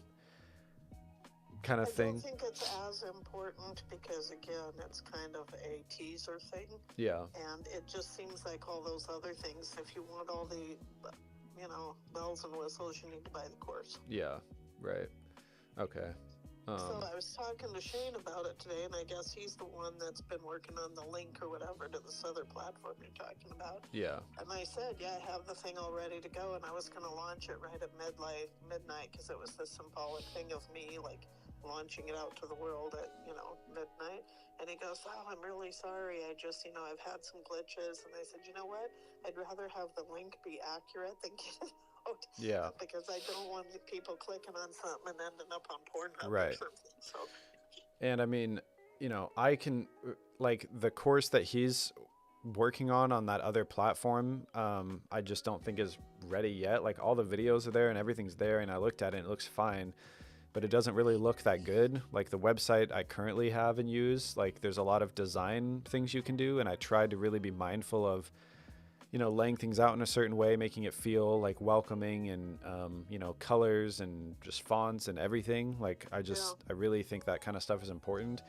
kind of thing. I don't think it's as important because, again, it's kind of a teaser thing. Yeah. And it just seems like all those other things, if you want all the bells and whistles, you need to buy the course. Yeah, right. Okay. So I was talking to Shane about it today, and I guess he's the one that's been working on the link or whatever to this other platform you're talking about. Yeah. And I said, I have the thing all ready to go, and I was going to launch it right at midnight because it was this symbolic thing of me, like, launching it out to the world at, midnight. And he goes, I'm really sorry. I just, I've had some glitches. And I said, you know what? I'd rather have the link be accurate than get it out. Yeah. Because I don't want people clicking on something and ending up on Pornhub right. or something. So. And I mean, I can, like, the course that he's working on that other platform, I just don't think is ready yet. Like, all the videos are there and everything's there, and I looked at it and it looks fine. but it doesn't really look that good. Like the website I currently have and use, like there's a lot of design things you can do, and I tried to really be mindful of, you know, laying things out in a certain way, making it feel like welcoming, and you know, colors and just fonts and everything. Like I really think that kind of stuff is important.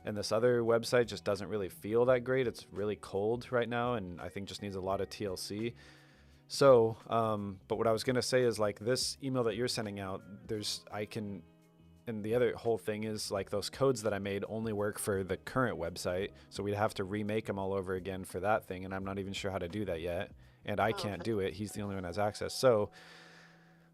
And this other website just doesn't really feel that great. It's really cold right now, and I think just needs a lot of TLC. So, but what I was gonna say is like this email that you're sending out, and the other whole thing is like those codes that I made only work for the current website. So we'd have to remake them all over again for that thing. And I'm not even sure how to do that yet. And I can't do it. He's the only one who has access. So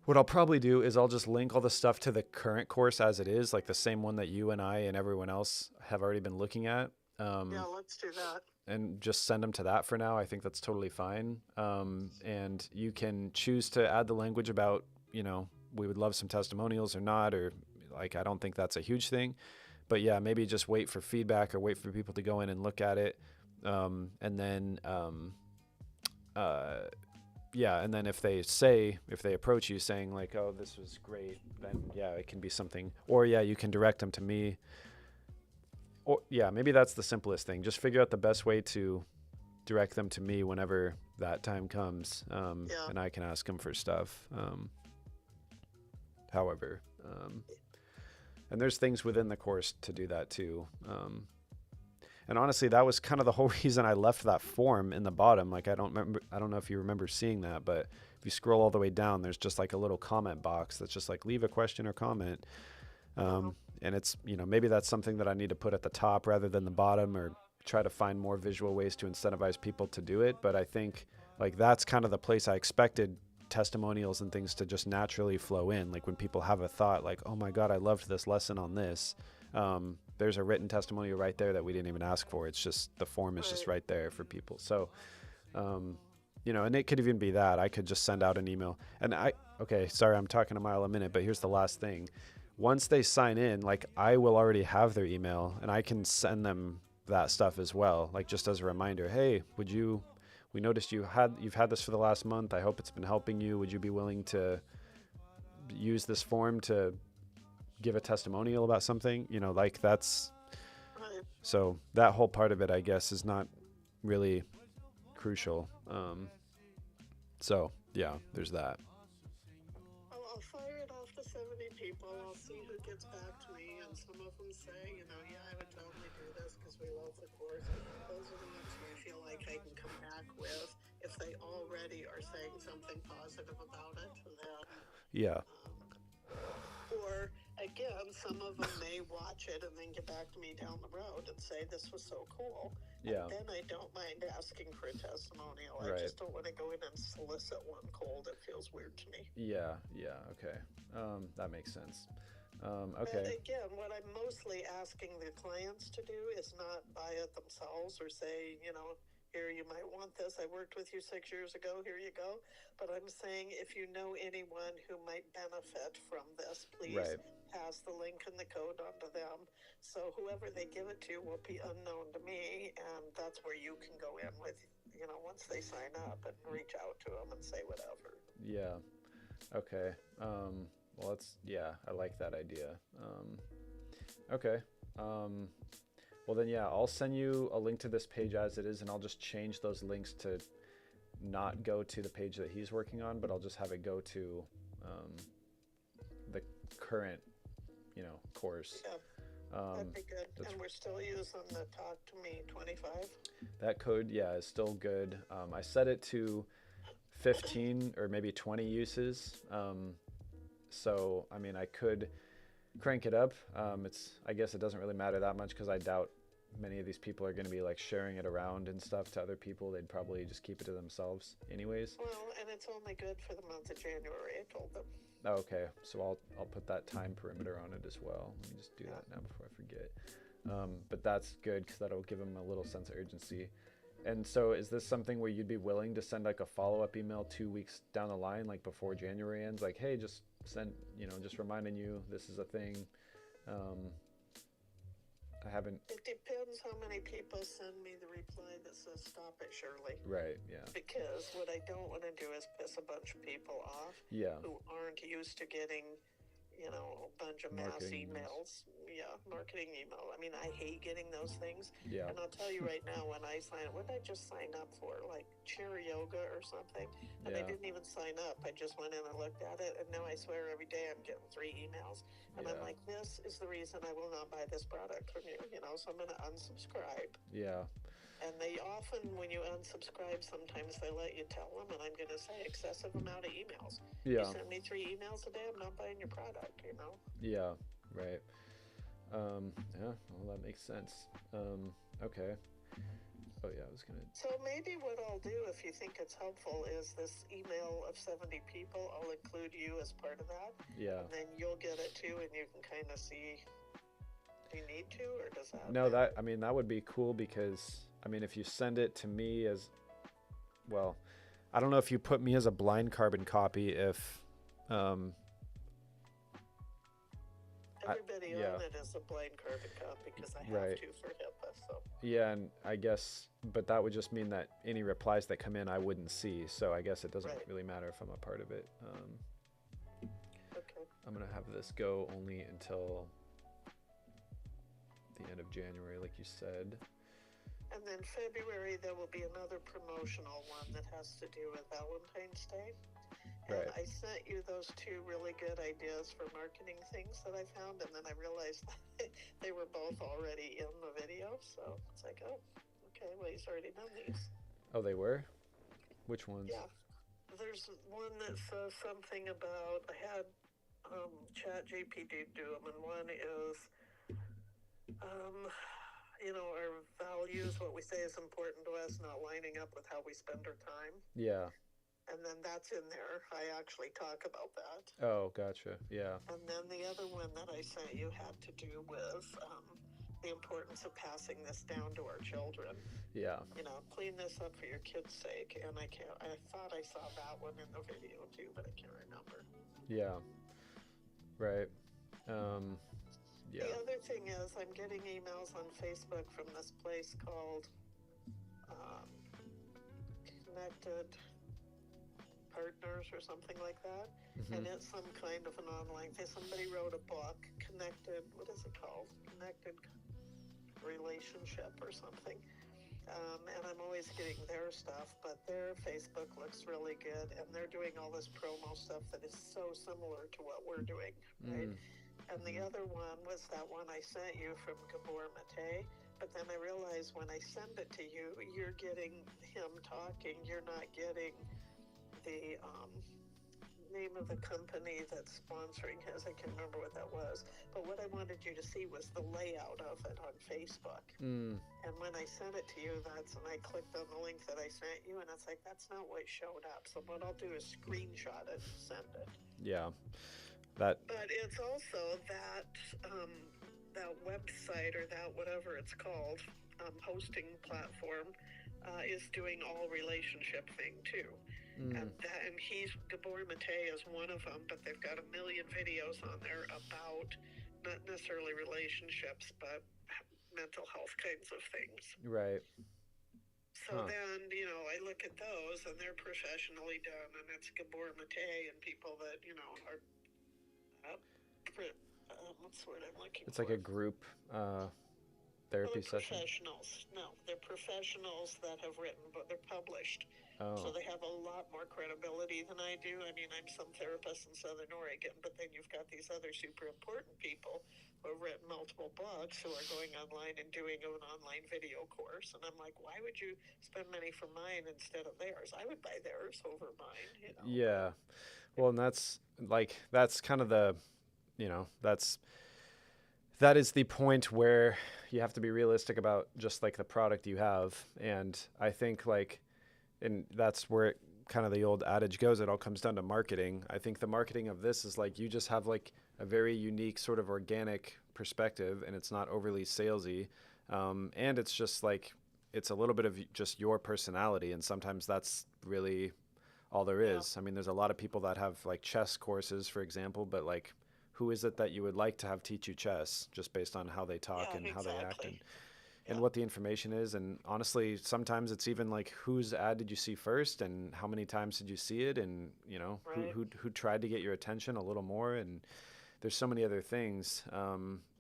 what I'll probably do is I'll just link all the stuff to the current course as it is, like the same one that you and I and everyone else have already been looking at. Yeah, let's do that. And just send them to that for now. I think that's totally fine. And you can choose to add the language about, you know, we would love some testimonials or not, or like, I don't think that's a huge thing, but yeah, maybe just wait for feedback or wait for people to go in and look at it. And then, and then if they approach you saying like, oh, this was great, then yeah, it can be something, or yeah, you can direct them to me. Or yeah, maybe that's the simplest thing. Just figure out the best way to direct them to me whenever that time comes. And I can ask them for stuff. However, and there's things within the course to do that too. And honestly, that was kind of the whole reason I left that form in the bottom. Like, I don't know if you remember seeing that, but if you scroll all the way down, there's just like a little comment box that's just like, leave a question or comment. And it's, you know, maybe that's something that I need to put at the top rather than the bottom, or try to find more visual ways to incentivize people to do it. But I think like that's kind of the place I expected testimonials and things to just naturally flow in. Like when people have a thought like, oh my God, I loved this lesson on this. There's a written testimonial right there that we didn't even ask for. It's just, the form is just right there for people. So, you know, and it could even be that I could just send out an email and okay, sorry, I'm talking a mile a minute, but here's the last thing. Once they sign in, like I will already have their email and I can send them that stuff as well. Like just as a reminder, hey, we noticed you've had this for the last month. I hope it's been helping you. Would you be willing to use this form to give a testimonial about something? You know, like that's, so that whole part of it, I guess, is not really crucial. So yeah, there's that. I'll fire it off to 70 people. I'll see who gets back to me, and some of them say, you know, yeah, I would totally do this because we love the course. Those are the ones who I feel like I can come back with. If they already are saying something positive about it, then yeah. Or again, some of them may watch it and then get back to me down the road and say this was so cool. Yeah. And then I don't mind asking for a testimonial. Right. I just don't want to go in and solicit one cold. It feels weird to me. Yeah. Okay. That makes sense. Okay. And again, what I'm mostly asking the clients to do is not buy it themselves or say, you know, here, you might want this. I worked with you 6 years ago. Here you go. But I'm saying if you know anyone who might benefit from this, please pass the link and the code on to them. So whoever they give it to will be unknown to me. And that's where you can go in with, you know, once they sign up and reach out to them and say whatever. Yeah. Okay. Well, I like that idea. Okay. Well then, yeah, I'll send you a link to this page as it is, and I'll just change those links to not go to the page that he's working on, but I'll just have it go to the current, you know, course. Yeah, that'd be good. And we're still using the Talk to Me 25. That code, yeah, is still good. I set it to 15 or maybe 20 uses. So, I mean, I could crank it up. I guess it doesn't really matter that much because I doubt many of these people are going to be like sharing it around and stuff to other people. They'd probably just keep it to themselves anyways. Well, and it's only good for the month of January, I told them. Oh, okay, so I'll put that time perimeter on it as well. Let me just do that now before I forget. But that's good because that'll give them a little sense of urgency. And so is this something where you'd be willing to send like a follow-up email 2 weeks down the line, like before January ends, like, hey, just send, you know, just reminding you this is a thing. I haven't. It depends how many people send me the reply that says stop it, Shirley. Right, yeah. Because what I don't want to do is piss a bunch of people off who aren't used to getting, a bunch of mass Marketing emails. emails. Yeah, marketing email. I mean, I hate getting those things. Yeah. And I'll tell you right now, when I sign up, what did I just sign up for? Like chair yoga or something? And I Yeah. didn't even sign up. I just went in and looked at it. And now I swear every day I'm getting 3 emails. And I'm Yeah. like, this is the reason I will not buy this product from you, so I'm going to unsubscribe. Yeah. And they often, when you unsubscribe, sometimes they let you tell them, and I'm going to say excessive amount of emails. You Yeah. send me 3 emails a day, I'm not buying your product. Yeah. Right. Yeah. Well, that makes sense. Okay. Oh yeah, I was gonna. So maybe what I'll do, if you think it's helpful, is this email of 70 people, I'll include you as part of that. Yeah. And then you'll get it too, and you can kind of see. Do you need to, or does that? No, that would be cool because, if you send it to me as, well, I don't know if you put me as a blind carbon copy if, Everybody yeah. on it is a blind carbon copy because I have Right. to for HIPAA. So yeah, and I guess, but that would just mean that any replies that come in, I wouldn't see. So I guess it doesn't Right. really matter if I'm a part of it. okay. I'm going to have this go only until the end of January, like you said. And then February, there will be another promotional one that has to do with Valentine's Day. And Right. I sent you those 2 really good ideas for marketing things that I found, and then I realized that they were both already in the video. So it's like, oh, okay, well, he's already done these. Oh, they were? Which ones? Yeah. There's one that says something about, I had ChatGPT do them, and one is, our values, what we say is important to us, not lining up with how we spend our time. Yeah. And then that's in there. I actually talk about that. Oh, gotcha. Yeah. And then the other one that I sent you had to do with the importance of passing this down to our children. Yeah. Clean this up for your kids' sake. And I thought I saw that one in the video too, but I can't remember. Yeah. Right. Yeah. The other thing is I'm getting emails on Facebook from this place called Connected Partners or something like that. Mhm. And it's some kind of an online thing. Somebody wrote a book, Connected, what is it called? Connected Relationship or something. And I'm always getting their stuff, but their Facebook looks really good, and they're doing all this promo stuff that is so similar to what we're doing, right? And the other one was that one I sent you from Gabor Mate, but then I realized when I send it to you, you're getting him talking, you're not getting the name of the company that's sponsoring his. I can't remember what that was, but what I wanted you to see was the layout of it on Facebook. And when I sent it to you, and I clicked on the link that I sent you, and it's like, that's not what showed up. So what I'll do is screenshot it and send it. Yeah. But it's also that that website, or that whatever it's called, hosting platform, is doing all relationship thing too. And Gabor Mate is one of them, but they've got 1 million videos on there about not necessarily relationships, but mental health kinds of things. Right. So then, I look at those, and they're professionally done, and it's Gabor Mate and people that, are, what's the word I'm looking for? It's like a group therapy session. Professionals. No, they're professionals that have written, but they're published. Oh. So they have a lot more credibility than I do. I mean, I'm some therapist in Southern Oregon, but then you've got these other super important people who have written multiple books who are going online and doing an online video course. And I'm like, why would you spend money for mine instead of theirs? I would buy theirs over mine. Yeah. Well, and that's kind of the, that is the point where you have to be realistic about just like the product you have. And I think and that's where kind of the old adage goes. It all comes down to marketing. I think the marketing of this is you just have a very unique sort of organic perspective, and it's not overly salesy. And it's just it's a little bit of just your personality. And sometimes that's really all there is. I mean, there's a lot of people that have chess courses, for example, but who is it that you would like to have teach you chess just based on how they talk and how they act and what the information is? And honestly, sometimes it's even whose ad did you see first and how many times did you see it, and who tried to get your attention a little more. And there's so many other things.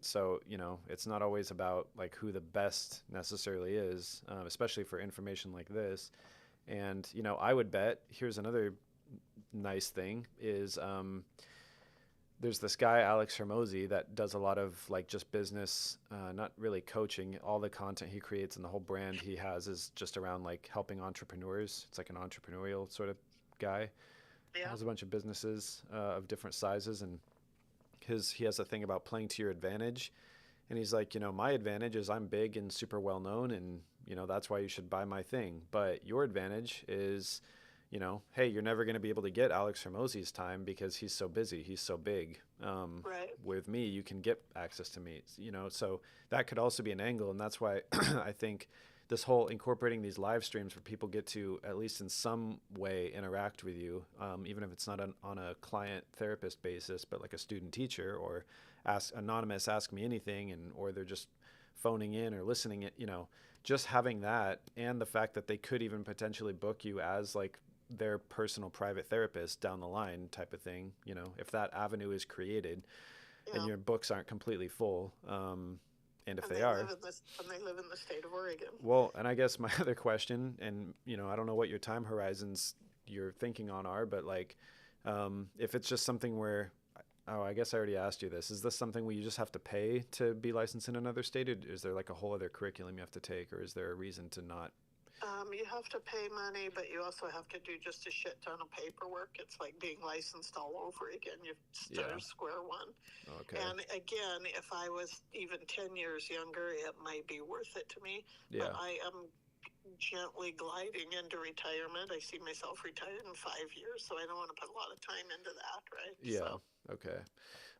So, you know, it's not always about like who the best necessarily is, especially for information like this. And, you know, I would bet here's another nice thing is there's this guy, Alex Hermosi, that does a lot of like just business, not really coaching. All the content he creates and the whole brand he has is just around like helping entrepreneurs. It's like an entrepreneurial sort of guy. Yeah. Has a bunch of businesses of different sizes, and he has a thing about playing to your advantage. And he's like, you know, my advantage is I'm big and super well known, and you know that's why you should buy my thing. But your advantage is, you know, hey, you're never going to be able to get Alex Hermosi's time because he's so busy, he's so big. Right. With me, you can get access to me, you know. So that could also be an angle, and that's why I think this whole incorporating these live streams where people get to at least in some way interact with you, even if it's not on a client therapist basis, but like a student teacher or ask me anything, and or they're just phoning in or listening it, you know, just having that, and the fact that they could even potentially book you as like their personal private therapist down the line type of thing, you know, if that avenue is created and your books aren't completely full. And if they are, and they live in the state of Oregon. Well, and I guess my other question, and you know, I don't know what your time horizons you're thinking on are, but like, if it's just something where, oh, I guess I already asked you this. Is this something where you just have to pay to be licensed in another state? Or is there like a whole other curriculum you have to take, or is there a reason to not? You have to pay money, but you also have to do just a shit ton of paperwork. It's like being licensed all over again. You start square one. Okay. And again, if I was even 10 years younger, it might be worth it to me. Yeah. But I am gently gliding into retirement. I see myself retired in 5 years, so I don't want to put a lot of time into that, right? Yeah. So. Okay.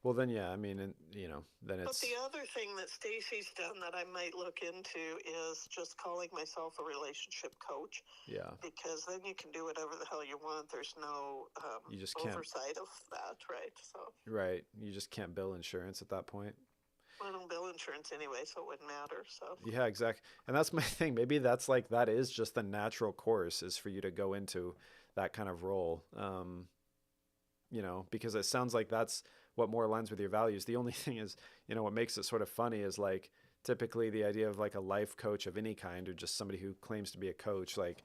Well, then, yeah, I mean, you know, then But it's. the other thing that Stacy's done that I might look into is just calling myself a relationship coach. Yeah. Because then you can do whatever the hell you want. There's no You just can't. oversight of that, right? So. Right. You just can't bill insurance at that point. I don't bill insurance anyway, so it wouldn't matter. So. Yeah, exactly. And that's my thing. Maybe that's like, that is just the natural course, is for you to go into that kind of role. You know, because it sounds like that's what more aligns with your values. The only thing is, you know, what makes it sort of funny is like typically the idea of like a life coach of any kind, or just somebody who claims to be a coach, like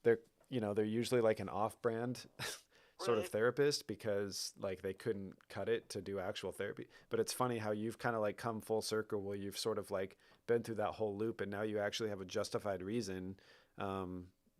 they're, you know, they're usually like an off-brand sort of therapist, because like they couldn't cut it to do actual therapy. But it's funny how you've kind of like come full circle, where you've sort of like been through that whole loop, and now you actually have a justified reason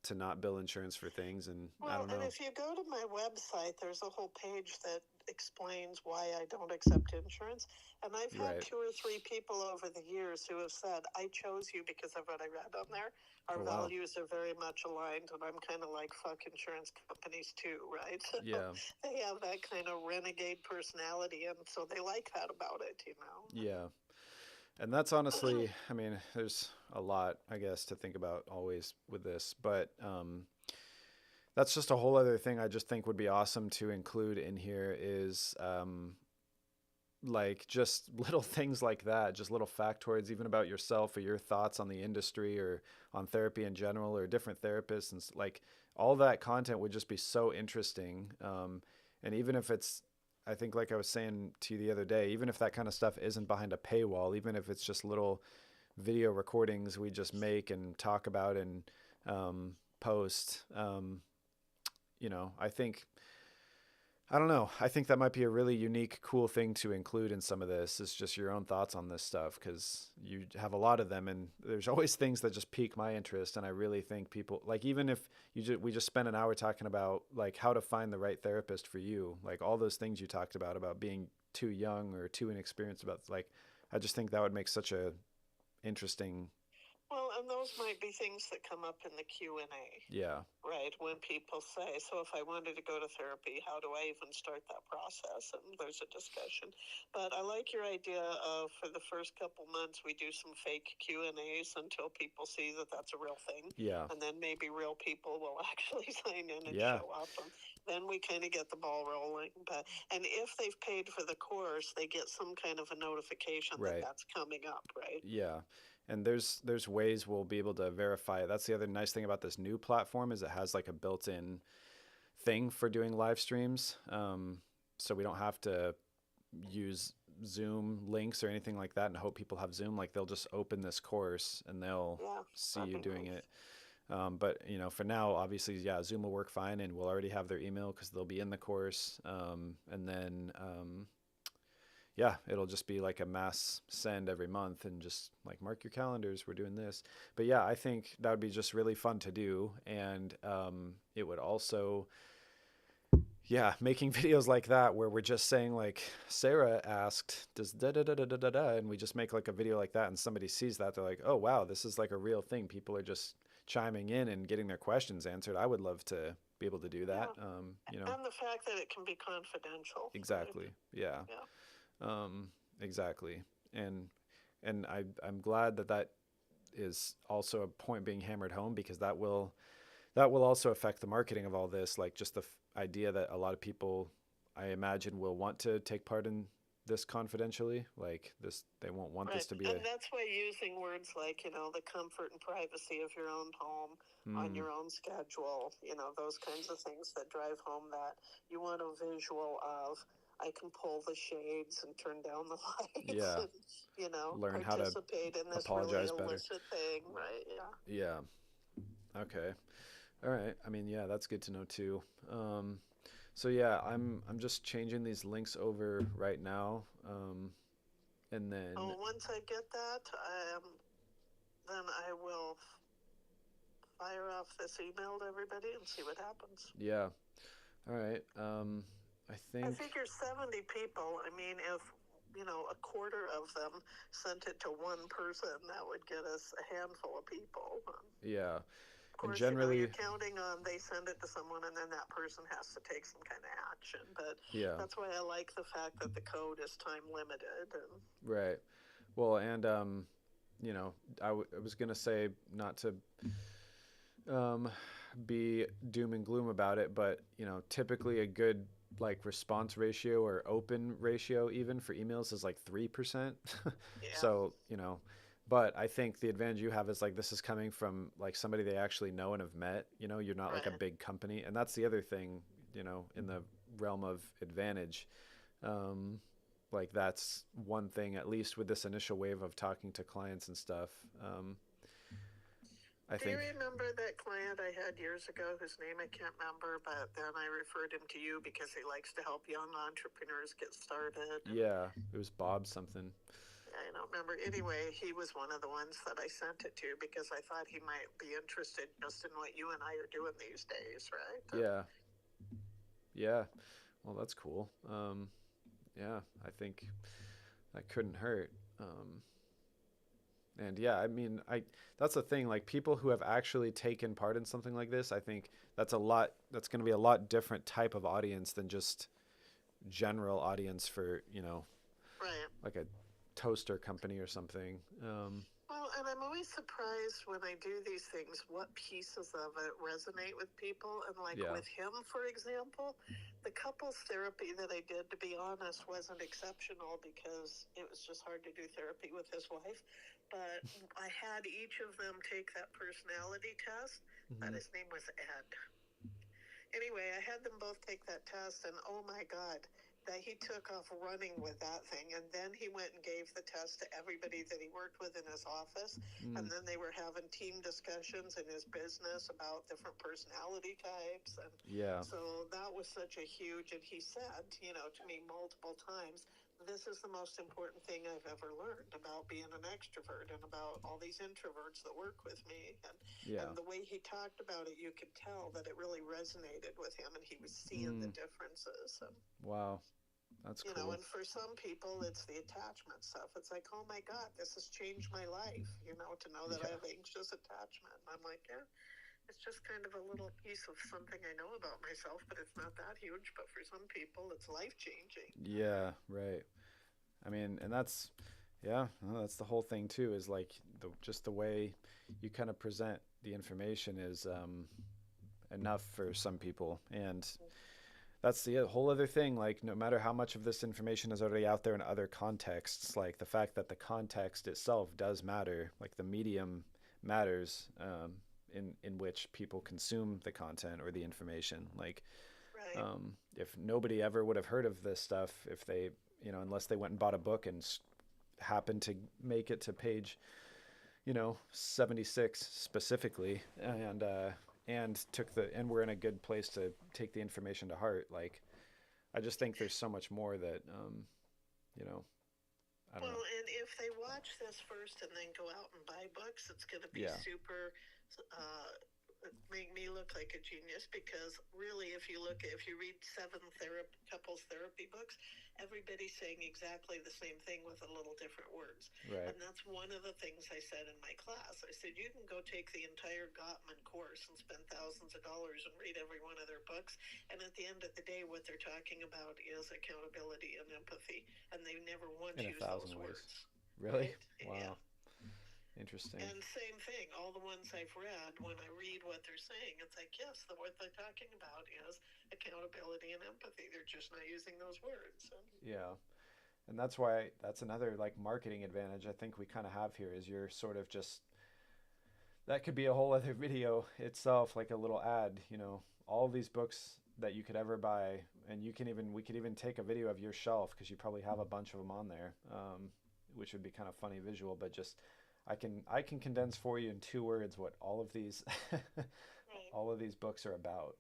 to not bill insurance for things. And I don't know. And if you go to my website, there's a whole page that explains why I don't accept insurance. And I've had 2 or 3 people over the years who have said, I chose you because of what I read on there. Our values are very much aligned, and I'm kind of like, fuck insurance companies too, right? Yeah. They have that kind of renegade personality, and so they like that about it, you know? Yeah. And that's honestly, I mean, there's a lot, I guess, to think about always with this, but that's just a whole other thing I just think would be awesome to include in here is like just little things like that, just little factoids, even about yourself or your thoughts on the industry or on therapy in general or different therapists. And like all that content would just be so interesting. And even if it's, I think like I was saying to you the other day, even if that kind of stuff isn't behind a paywall, even if it's just little video recordings we just make and talk about and post, you know, I don't know. I think that might be a really unique, cool thing to include in some of this, is just your own thoughts on this stuff, because you have a lot of them, and there's always things that just pique my interest. And I really think people, like, even if we just spent an hour talking about like how to find the right therapist for you, like all those things you talked about being too young or too inexperienced, about like, I just think that would make such a interesting. Well, and those might be things that come up in the Q&A. Yeah. Right, when people say, so if I wanted to go to therapy, how do I even start that process? And there's a discussion. But I like your idea of, for the first couple months, we do some fake Q&As until people see that that's a real thing. Yeah. And then maybe real people will actually sign in and show up. And then we kind of get the ball rolling. And if they've paid for the course, they get some kind of a notification that that's coming up, right? Yeah. And there's ways we'll be able to verify it. That's the other nice thing about this new platform, is it has like a built-in thing for doing live streams. So we don't have to, use Zoom links or anything like that and hope people have Zoom. Like they'll just open this course and they'll Yeah, see that'd you be doing nice. it. But for now, obviously, yeah, Zoom will work fine, and we'll already have their email because they'll be in the course. And then, yeah, it'll just be like a mass send every month, and just like mark your calendars, we're doing this. But yeah, I think that would be just really fun to do, and it would also, yeah, making videos like that where we're just saying like Sarah asked, does da da da da da da da, and we just make like a video like that, and somebody sees that, they're like, oh wow, this is like a real thing. People are just chiming in and getting their questions answered. I would love to be able to do that. Yeah, and the fact that it can be confidential, right? Exactly. Yeah. Yeah. Exactly. And I'm glad that that is also a point being hammered home, because that will also affect the marketing of all this. Like just the idea that a lot of people, I imagine, will want to take part in this confidentially. Like this, they won't want this Right. to be And a. that's why using words like, the comfort and privacy of your own home on Mm, your own schedule, those kinds of things that drive home that you want a visual of. I can pull the shades and turn down the lights yeah. and, Learn how to participate in this really apologize better. illicit thing, right? Yeah. Yeah. Okay. All right. I mean, yeah, that's good to know too. Um, so yeah, I'm just changing these links over right now. And then Oh, once I get that, then I will fire off this email to everybody and see what happens. yeah. All right. I I think figure 70 people. I mean, if, a quarter of them sent it to one person, that would get us a handful of people. yeah. Of And course, you're generally, counting on they send it to someone and then that person has to take some kind of action. But yeah. that's why I like the fact that the code is time limited. And Right. Well, and I was gonna say not to um, be doom and gloom about it, but typically a good like response ratio or open ratio even for emails is like 3%. yeah, So, but I think the advantage you have is like this is coming from like somebody they actually know and have met. You're not like a right. big company, and that's the other thing, in the realm of advantage. Um, like that's one thing, at least with this initial wave of talking to clients and stuff. I Do you think, remember that client I had years ago whose name I can't remember, but then I referred him to you because he likes to help young entrepreneurs get started? And yeah, it was Bob something. I don't remember. Anyway, he was one of the ones that I sent it to because I thought he might be interested just in what you and I are doing these days, right? Yeah, yeah. Well, that's cool. Yeah, I think that couldn't hurt. And yeah, I mean, that's the thing. Like people who have actually taken part in something like this, I think That's going to be a lot different type of audience than just general audience for Right. like a toaster company or something. Well, and I'm always surprised when I do these things what pieces of it resonate with people. And like Yeah. with him, for example, the couples therapy that I did, to be honest, wasn't exceptional because it was just hard to do therapy with his wife. But I had each of them take that personality test. That Hmm. his name was Ed. Anyway, I had them both take that test, and oh my God, that he took off running with that thing. And then he went and gave the test to everybody that he worked with in his office. And Mm. then they were having team discussions in his business about different personality types. And Yeah. so that was such a huge, and he said, to me multiple times, this is the most important thing I've ever learned about being an extrovert and about all these introverts that work with me. Yeah. And the way he talked about it, you could tell that it really resonated with him and he was seeing the Mm. differences. And, Wow. That's cool. and for some people, it's the attachment stuff. It's like, oh my God, this has changed my life, to know that I Yeah. have anxious attachment. And I'm like, yeah, it's just kind of a little piece of something I know about myself, but it's not that huge. But for some people, it's life changing. Yeah. Right. I mean, and yeah, well, that's the whole thing too. Is like just the way you kind of present the information is enough for some people, and that's the whole other thing. Like, no matter how much of this information is already out there in other contexts, like the fact that the context itself does matter, like the medium matters, in which people consume the content or the information. Like, Right. if nobody ever would have heard of this stuff, if they unless they went and bought a book and happened to make it to page 76 specifically, and we're in a good place to take the information to heart. Like, I just think there's so much more that I don't Well, know. and if they watch this first and then go out and buy books, it's going to be Yeah. super, make me look like a genius, because really, if you read couples therapy books, everybody's saying exactly the same thing with a little different words. Right. And that's one of the things I said in my class. I said, you can go take the entire Gottman course and spend thousands of dollars and read every one of their books. And at the end of the day, what they're talking about is accountability and empathy. And they never once In a use those thousand ways. words. Really? Right? Wow. Yeah. Interesting. And same thing, all the ones I've read, when I read what they're saying, it's like, yes, what they're talking about is accountability and empathy. They're just not using those words. And Yeah. And that's another like marketing advantage I think we kind of have here is you're sort of just that could be a whole other video itself, like a little ad, all these books that you could ever buy, and we could even take a video of your shelf because you probably have a bunch of them on there, which would be kind of funny visual, but just I can condense for you in 2 words what all of these right. all of these books are about,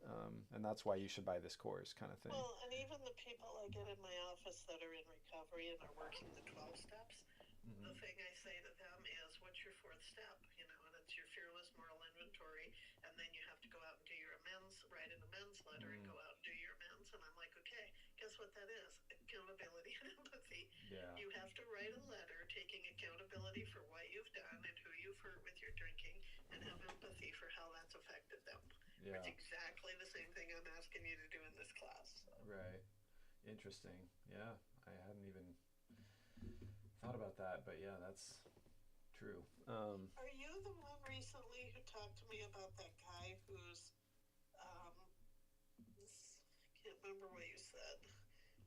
and that's why you should buy this course, kind of thing. Well, and even the people I get in my office that are in recovery and are working the 12 steps, Hmm. the thing I say to them is, what's your fourth step? And it's your fearless moral inventory. And then you have to go out and do your amends, write an amends letter, and Mm. go out and do your amends. And I'm like, okay, guess what that is? Accountability and empathy. Yeah. You have to write a letter taking accountability for what you've done and who you've hurt with your drinking, and have empathy for how that's affected them. Yeah. It's exactly the same thing I'm asking you to do in this class. So. Right. Interesting. Yeah. I hadn't even thought about that, but yeah, that's true. Are you the one recently who talked to me about that guy who's, I can't remember what you said.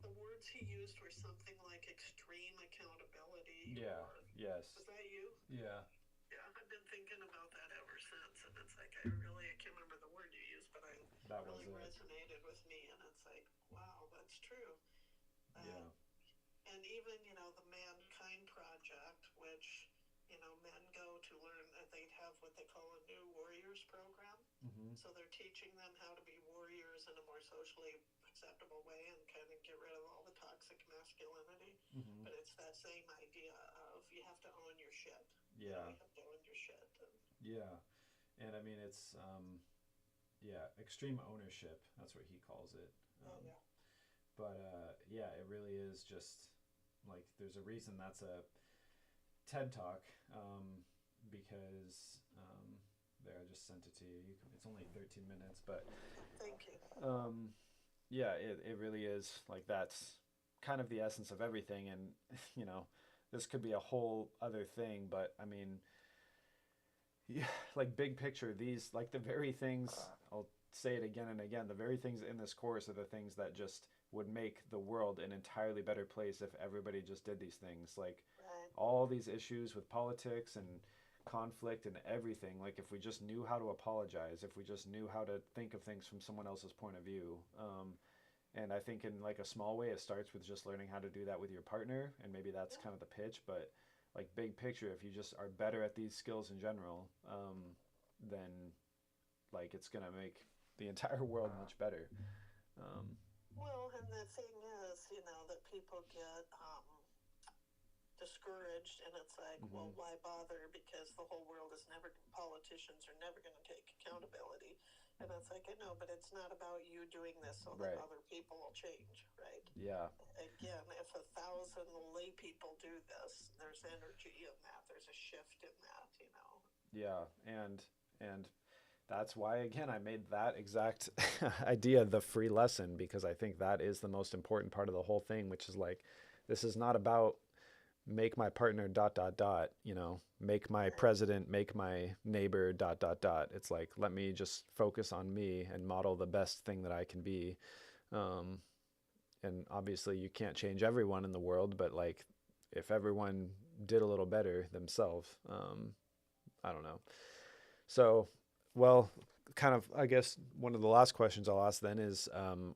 The words he used were something like extreme accountability. Yeah. Or, Yes. was that you? Yeah. Yeah, I've been thinking about that ever since, and it's like, I can't remember the word you used, but That was really it. resonated with me, and it's like, wow, that's true. Yeah. And even, the Mankind Project, which, men go to learn, they have what they call a new warriors program. Hmm. So they're teaching them how to be warriors in a more socially acceptable way and kind of get rid of all the toxic masculinity. Hmm. But it's that same idea of you have to own your shit. Yeah. You have to own your shit. Yeah. And I mean, it's extreme ownership. That's what he calls it. Yeah. But yeah, it really is just like there's a reason that's a TED talk, because there I just sent it to you. It's only 13 minutes, but Thank you. yeah, it really is like that's kind of the essence of everything, and this could be a whole other thing, but I mean, yeah, like big picture, these like the very things I'll say it again and again, the very things in this course are the things that just would make the world an entirely better place if everybody just did these things. Like Right. all these issues with politics and conflict and everything, like if we just knew how to apologize, if we just knew how to think of things from someone else's point of view. And I think in like a small way, it starts with just learning how to do that with your partner, and maybe that's Yeah. kind of the pitch. But like big picture, if you just are better at these skills in general, then like it's gonna make the entire world much better. Um, Well, and the thing is, that people get discouraged, and it's like, well, mhm. why bother? Because the whole world is never, politicians are never going to take accountability. And it's like, I know, but it's not about you doing this so that Right. other people will change, right? Yeah. Again, if 1,000 lay people do this, there's energy in that, there's a shift in that. Yeah. And that's why again I made that exact idea the free lesson, because I think that is the most important part of the whole thing, which is like this is not about make my partner dot dot dot, make my president, make my neighbor dot dot dot. It's like let me just focus on me and model the best thing that I can be. Um, and obviously you can't change everyone in the world, but like if everyone did a little better themselves, I don't know. So, well, kind of, I guess one of the last questions I'll ask then is,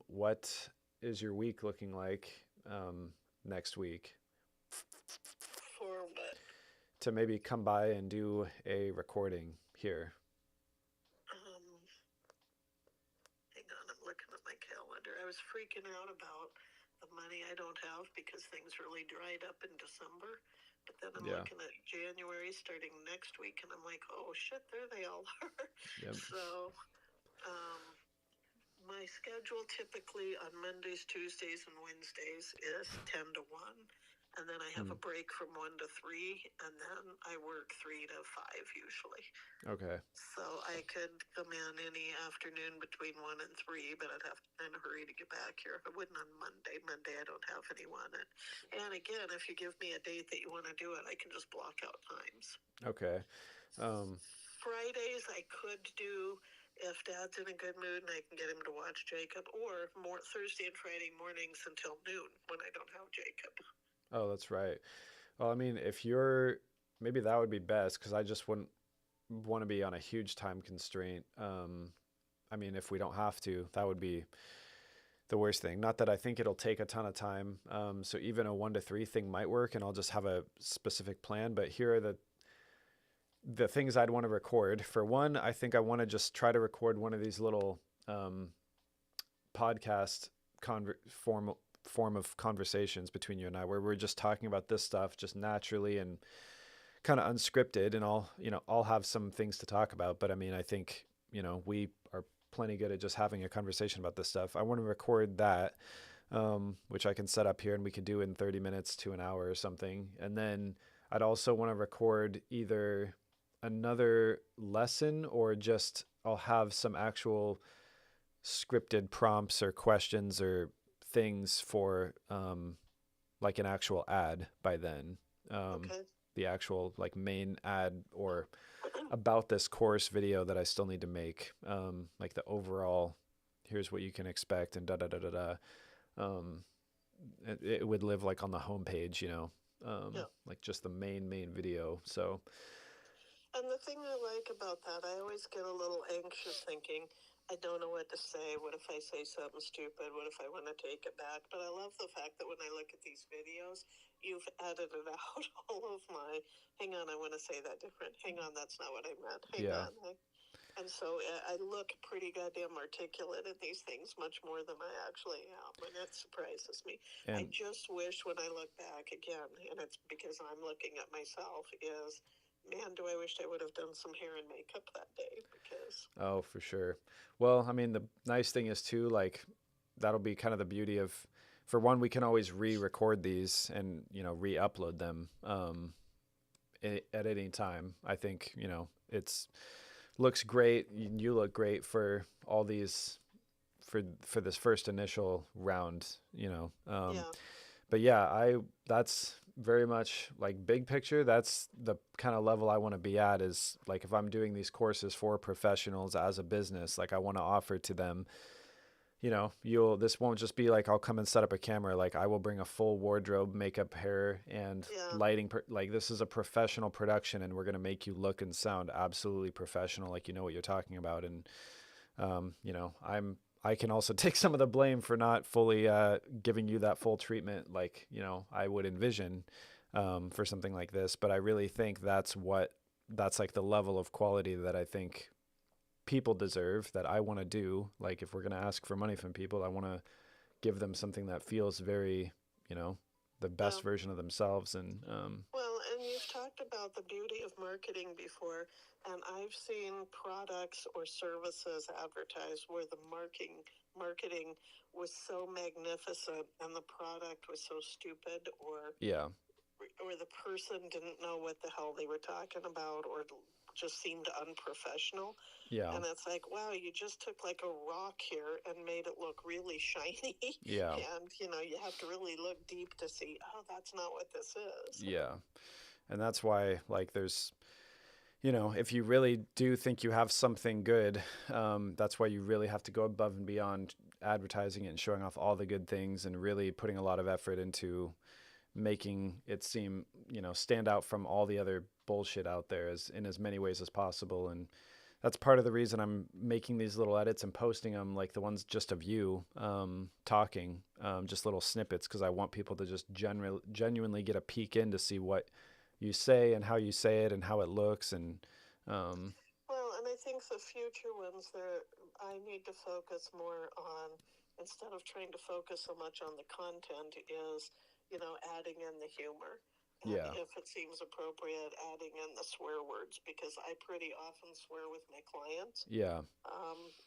what is your week looking like? next week For what? to maybe come by and do a recording here. Um, Hang on, I'm looking at my calendar. I was freaking out about the money I don't have because things really dried up in December. But then I'm Yeah. looking at January starting next week, and I'm like, oh shit, there they all are. Yep. So, um, my schedule typically on Mondays, Tuesdays, and Wednesdays is 10 to 1. And then I have a break from 1 to 3, and then I work 3 to 5 usually. Okay. So I could come in any afternoon between 1 and 3, but I'd have to kind of hurry to get back here. I wouldn't on Monday. Monday I don't have anyone. And again, if you give me a date that you want to do it, I can just block out times. Okay. Fridays I could do if Dad's in a good mood and I can get him to watch Jacob, or more Thursday and Friday mornings until noon when I don't have Jacob. Oh, that's right. Well, I mean, if you're maybe that would be best because I just wouldn't want to be on a huge time constraint. I mean, if we don't have to, that would be the worst thing. Not that I think it'll take a ton of time. So even a 1 to 3 thing might work, and I'll just have a specific plan. But here are the things I'd want to record. For one, I think I want to just try to record one of these little podcast form of conversations between you and I, where we're just talking about this stuff just naturally and kind of unscripted, and I'll have some things to talk about, but I mean, I think, we are plenty good at just having a conversation about this stuff. I want to record that, which I can set up here and we can do in 30 minutes to an hour or something. And then I'd also want to record either another lesson or just I'll have some actual scripted prompts or questions or things for like an actual ad by then. Okay. The actual like main ad or about this course video that I still need to make. Like the overall, here's what you can expect and da da da da da. It would live like on the homepage, Yeah. like just the main video. So And the thing I like about that, I always get a little anxious thinking, I don't know what to say. What if I say something stupid? What if I want to take it back? But I love the fact that when I look at these videos, you've edited out all of my, hang on, I want to say that different. Hang on, that's not what I meant. Hang Yeah. on. And so I look pretty goddamn articulate in these things, much more than I actually am. And it surprises me. I and just wish when I look back again, and it's because I'm looking at myself, is, man, do I wish I would have done some hair and makeup that day, because oh, for sure. Well, I mean, the nice thing is too, like that'll be kind of the beauty of, for one, we can always re-record these and re-upload them at any time. I think it's looks great. You look great for all these for this first initial round. yeah. But yeah, that's very much like big picture. That's the kind of level I want to be at, is like if I'm doing these courses for professionals as a business, like I want to offer to them, this won't just be like I'll come and set up a camera. Like I will bring a full wardrobe, makeup, hair, and Yeah. lighting. Like this is a professional production, and we're going to make you look and sound absolutely professional, like you know what you're talking about. And I can also take some of the blame for not fully giving you that full treatment, like I would envision for something like this. But I really think that's like the level of quality that I think people deserve, that I want to do. Like if we're going to ask for money from people, I want to give them something that feels very, the best Yeah. version of themselves. And Well, and you've talked about the beauty of marketing before, and I've seen products or services advertised where the marketing was so magnificent and the product was so stupid, or yeah, the person didn't know what the hell they were talking about, or just seemed unprofessional. yeah, And it's like, wow, you just took like a rock here and made it look really shiny. yeah, And, you have to really look deep to see, oh, that's not what this is. yeah. And that's why, like, there's, if you really do think you have something good, that's why you really have to go above and beyond advertising it and showing off all the good things and really putting a lot of effort into making it seem, stand out from all the other bullshit out there in as many ways as possible. And that's part of the reason I'm making these little edits and posting them, like the ones just of you talking, just little snippets, because I want people to just genuinely get a peek in to see what you say and how you say it and how it looks. And um, Well, and I think the future ones there, I need to focus more on, instead of trying to focus so much on the content, is, adding in the humor. And yeah, if it seems appropriate, adding in the swear words, because I pretty often swear with my clients. yeah,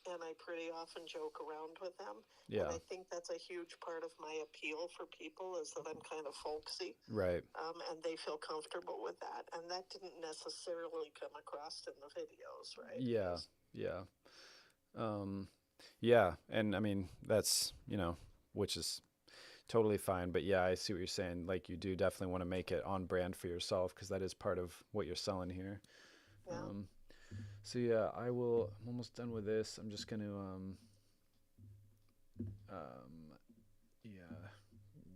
And I pretty often joke around with them. And yeah, I think that's a huge part of my appeal for people, is that I'm kind of folksy, right. and they feel comfortable with that. And that didn't necessarily come across in the videos, right? Yeah, yeah. Um, yeah, and I mean that's, which is totally fine. But yeah, I see what you're saying. Like you do definitely want to make it on brand for yourself because that is part of what you're selling here. Yeah. So yeah, I'm almost done with this. I'm just gonna yeah,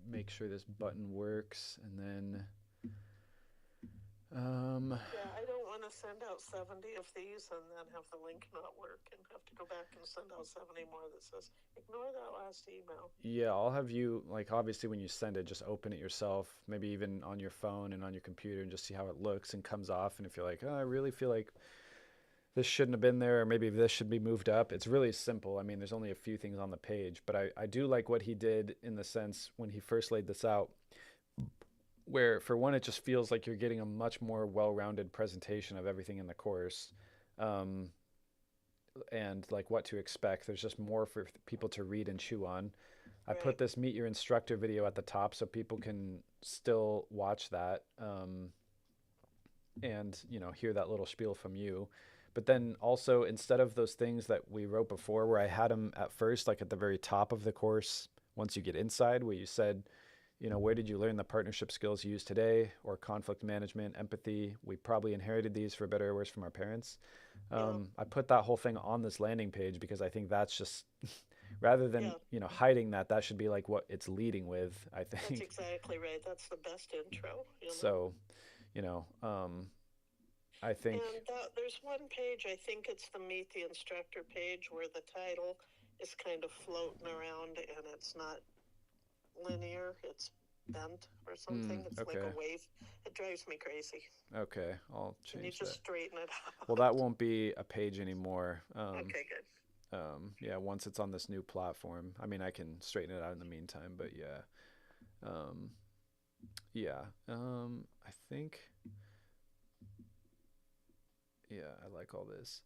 make sure this button works, and then Yeah, I don't want to send out 70 of these and then have the link not work and have to go back and send out 70 more that says, ignore that last email. yeah, I'll have you, like, obviously when you send it, just open it yourself, maybe even on your phone and on your computer, and just see how it looks and comes off. And if you're like, oh, I really feel like this shouldn't have been there, or maybe this should be moved up. It's really simple. I mean, there's only a few things on the page, but I do like what he did in the sense when he first laid this out, where for one, it just feels like you're getting a much more well-rounded presentation of everything in the course. Um, and like what to expect. There's just more for people to read and chew on. I Right. put this Meet Your Instructor video at the top so people can still watch that, and hear that little spiel from you. But then also, instead of those things that we wrote before, where I had them at first, like at the very top of the course, once you get inside, where you said, where did you learn the partnership skills you use today, or conflict management, empathy? We probably inherited these for better or worse from our parents. Yeah. I put that whole thing on this landing page because I think that's just rather than Yeah. hiding that should be like what it's leading with. I That's think exactly right. That's the best intro. so. You know, I think And there's one page, I think it's the Meet the Instructor page, where the title is kind of floating around and it's not linear, it's bent or something. It's like okay, a wave. It drives me crazy. okay. I'll Can you change just that. straighten it Well, out? that won't be a page anymore. Okay, good. Yeah, once it's on this new platform. I mean, I can straighten it out in the meantime, but yeah. Um, yeah. I think. Yeah, I like all this.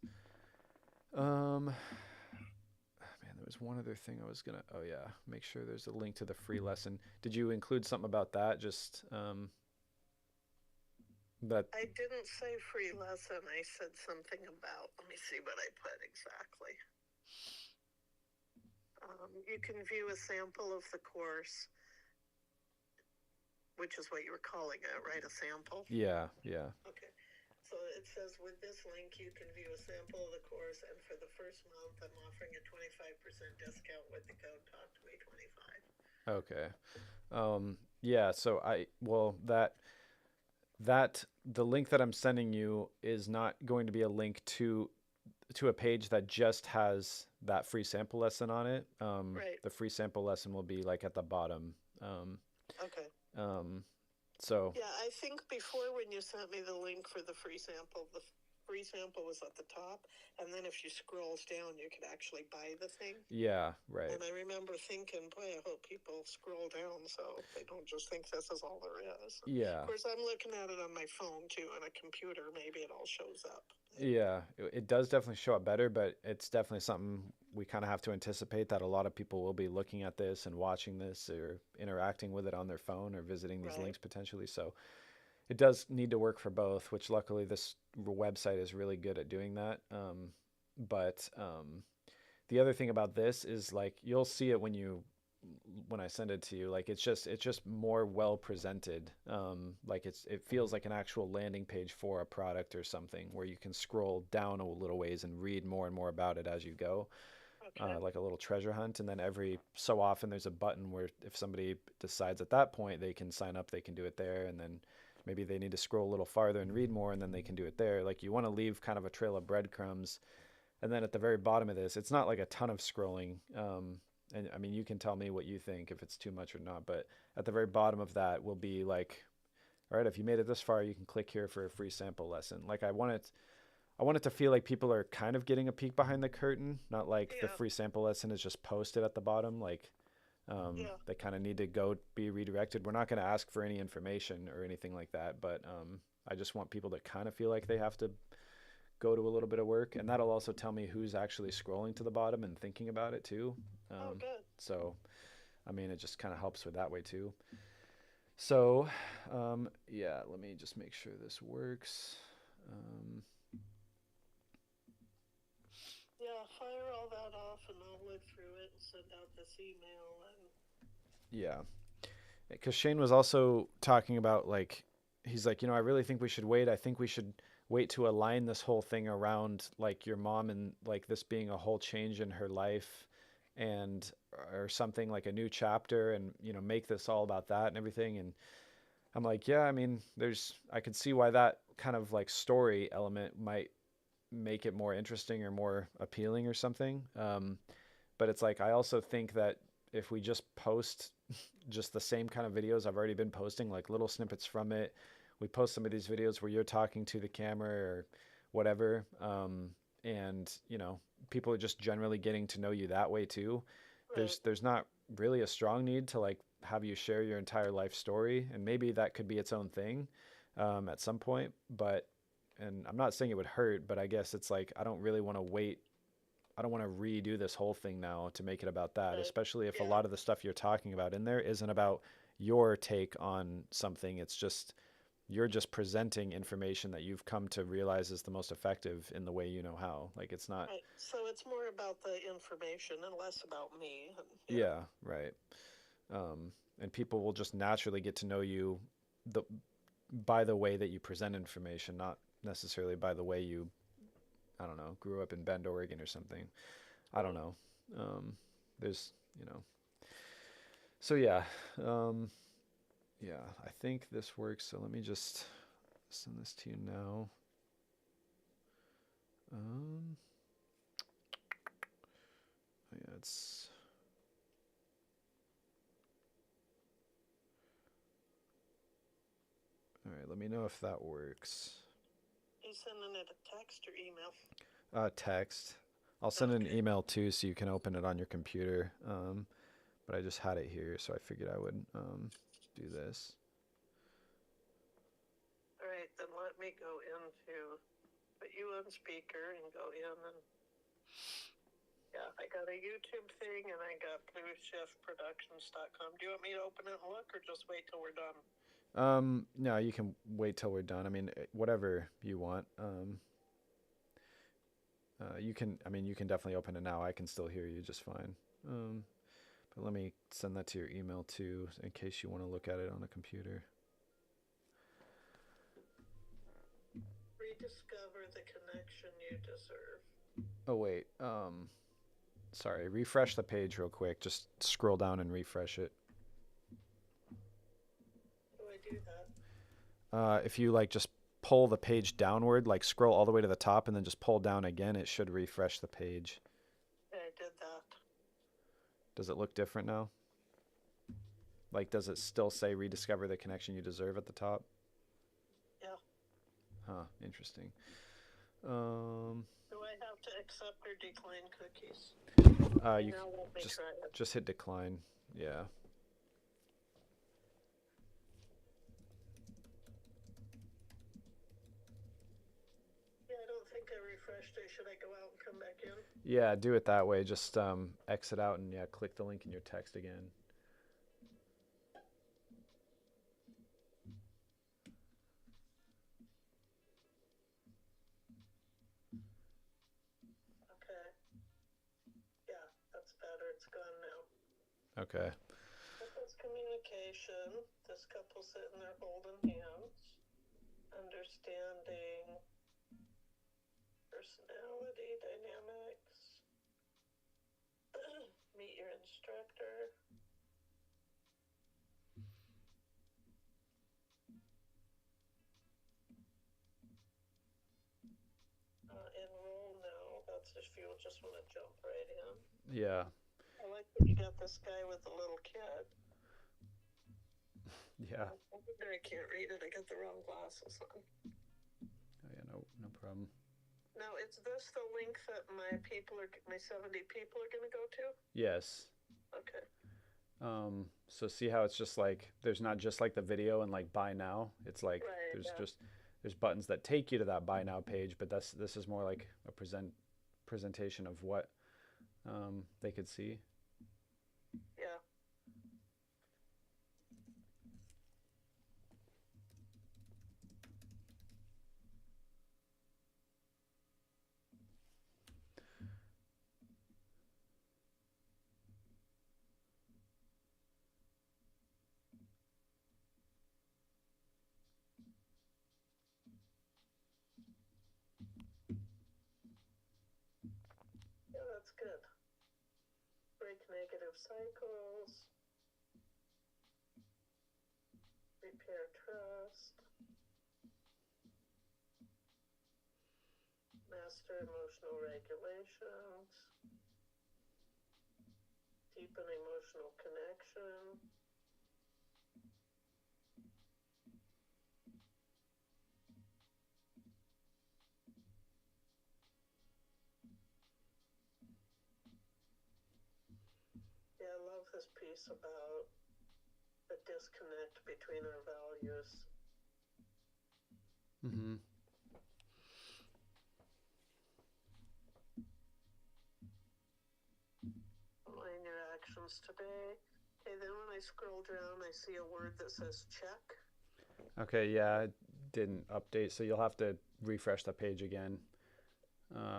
Man, there was one other thing I was gonna. Oh yeah, make sure there's a link to the free lesson. Did you include something about that? Just that. I didn't say free lesson. I said something about, let me see what I put exactly. You can view a sample of the course, which is what you were calling it, right? A sample? Yeah, yeah. Okay. So it says, with this link, you can view a sample of the course, and for the first month, I'm offering a 25% discount with the code TALK2Me25. Okay. Yeah. So that the link that I'm sending you is not going to be a link to a page that just has that free sample lesson on it. Right. The free sample lesson will be like at the bottom. Okay. So Yeah, I think before when you sent me the link for the free sample was at the top, and then if you scroll down, you could actually buy the thing. yeah, right. And I remember thinking, boy, I hope people scroll down so they don't just think this is all there is. Yeah. Of course, I'm looking at it on my phone too, on a computer. Maybe it all shows up. Yeah, it does definitely show up better, but it's definitely something we kind of have to anticipate that a lot of people will be looking at this and watching this or interacting with it on their phone or visiting these Right. links potentially. So it does need to work for both, which luckily this website is really good at doing that. But the other thing about this is like you'll see it when I send it to you. Like it's just more well presented. Like it feels like an actual landing page for a product or something where you can scroll down a little ways and read more and more about it as you go. Okay. Like a little treasure hunt. And then every so often there's a button where if somebody decides at that point they can sign up, they can do it there. And then maybe they need to scroll a little farther and read more, and then they can do it there. Like you want to leave kind of a trail of breadcrumbs. And then at the very bottom of this, it's not like a ton of scrolling. And I mean, you can tell me what you think if it's too much or not. But at the very bottom of that will be like, all right, if you made it this far, you can click here for a free sample lesson. Like I want it to feel like people are kind of getting a peek behind the curtain, not like the Yeah. free sample lesson is just posted at the bottom. Like Yeah. they kind of need to go be redirected. We're not going to ask for any information or anything like that, but I just want people to kind of feel like they have to go to a little bit of work, and that'll also tell me who's actually scrolling to the bottom and thinking about it too. Oh, good. So, I mean, it just kind of helps with that way too. So, yeah, let me just make sure this works. Um, Yeah, fire all that off and I'll look through it and send out this email and yeah, because Shane was also talking about like, he's like, I really think we should wait. I think we should wait to align this whole thing around like your mom and like this being a whole change in her life and or something like a new chapter and make this all about that and everything. And I'm like, yeah, I mean, I could see why that kind of like story element might make it more interesting or more appealing or something. But it's like, I also think that if we just post just the same kind of videos I've already been posting, like little snippets from it, we post some of these videos where you're talking to the camera or whatever. And people are just generally getting to know you that way too. right. There's not really a strong need to like have you share your entire life story, and maybe that could be its own thing at some point. But and I'm not saying it would hurt, but I guess it's like I don't really want to wait. I don't want to redo this whole thing now to make it about that, Right. especially if a Yeah. lot of the stuff you're talking about in there isn't about your take on something. It's just you're just presenting information that you've come to realize is the most effective in the way you know how. Like it's not. Right. So it's more about the information and less about me. And, Yeah, right. And people will just naturally get to know you the by the way that you present information, not necessarily by the way you, I don't know, grew up in Bend, Oregon or something. I don't know. There's, so yeah, um, yeah, I think this works. So let me just send this to you now. Um, yeah, it's, all right, let me know if that works. you sending it a text or email? Text. I'll send an Okay. email too so you can open it on your computer. But I just had it here, so I figured I would do this. All right, then let me go into, put you on speaker and go in and, yeah, I got a YouTube thing and I got blueshiftproductions.com. Do you want me to open it and look or just wait till we're done? No, you can wait till we're done. I mean, whatever you want. You can, I mean, you can definitely open it now. I can still hear you just fine. But let me send that to your email too, in case you want to look at it on a computer. Rediscover the connection you deserve. Oh, wait. Sorry, refresh the page real quick. Just scroll down and refresh it. How do I do that? If you like just pull the page downward, like scroll all the way to the top and then just pull down again, it should refresh the page. Yeah, I did that. Does it look different now? Like, does it still say rediscover the connection you deserve at the top? Yeah. Huh, interesting. Do I have to accept or decline cookies? You Now let me just try it. just hit decline. Yeah. Yeah, I don't think I refreshed it. Should I go out and come back in? Yeah, do it that way. Just exit out and yeah, click the link in your text again. Okay. Yeah, that's better. It's gone now. Okay. Couples communication. This couple sitting there holding hands. Understanding personality dynamics. Meet your instructor. if you just want to jump right in. Yeah. I like that you got this guy with the little kid. Yeah. I wonder I can't read it. I got the wrong glasses on. Oh, yeah, no problem. Now, is this the link that my 70 people are going to go to? Yes. Okay. So see how it's just like there's not just like the video and like buy now. It's like Right, there's buttons that take you to that buy now page, but this is more like a presentation of what they could see. yeah. Yeah, that's good. Break negative cycles. Repair trust. Master emotional regulations. Deepen emotional connection. Yeah, I love this piece about the disconnect between our values. Mm-hmm. Align your actions today. Okay, then when I scroll down, I see a word that says check. Okay, yeah, it didn't update, so you'll have to refresh the page again.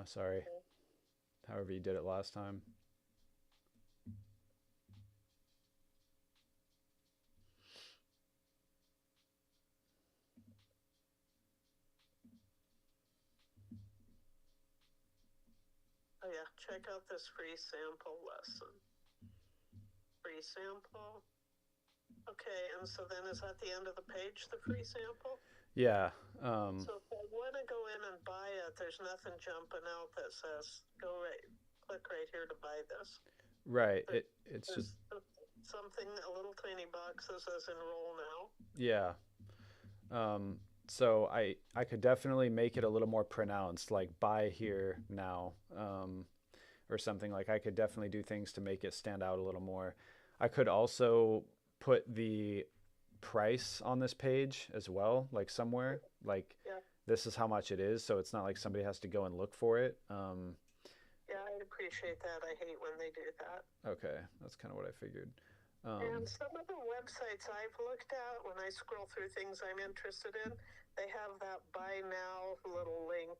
Sorry. Okay. However you did it last time. Oh yeah, check out this free sample lesson. Free sample. Okay, and so then is that the end of the page, the free sample? Yeah. So if I want to go in and buy it, there's nothing jumping out that says click right here to buy this. Right. It's There's just something, a little tiny box that says enroll now. yeah. So I could definitely make it a little more pronounced, like buy here now, or something. Like I could definitely do things to make it stand out a little more. I could also put the price on this page as well, like somewhere. Like Yeah, this is how much it is, so it's not like somebody has to go and look for it. yeah, I'd appreciate that. I hate when they do that. Okay, that's kind of what I figured. And some of the websites I've looked at, when I scroll through things I'm interested in, they have that buy now little link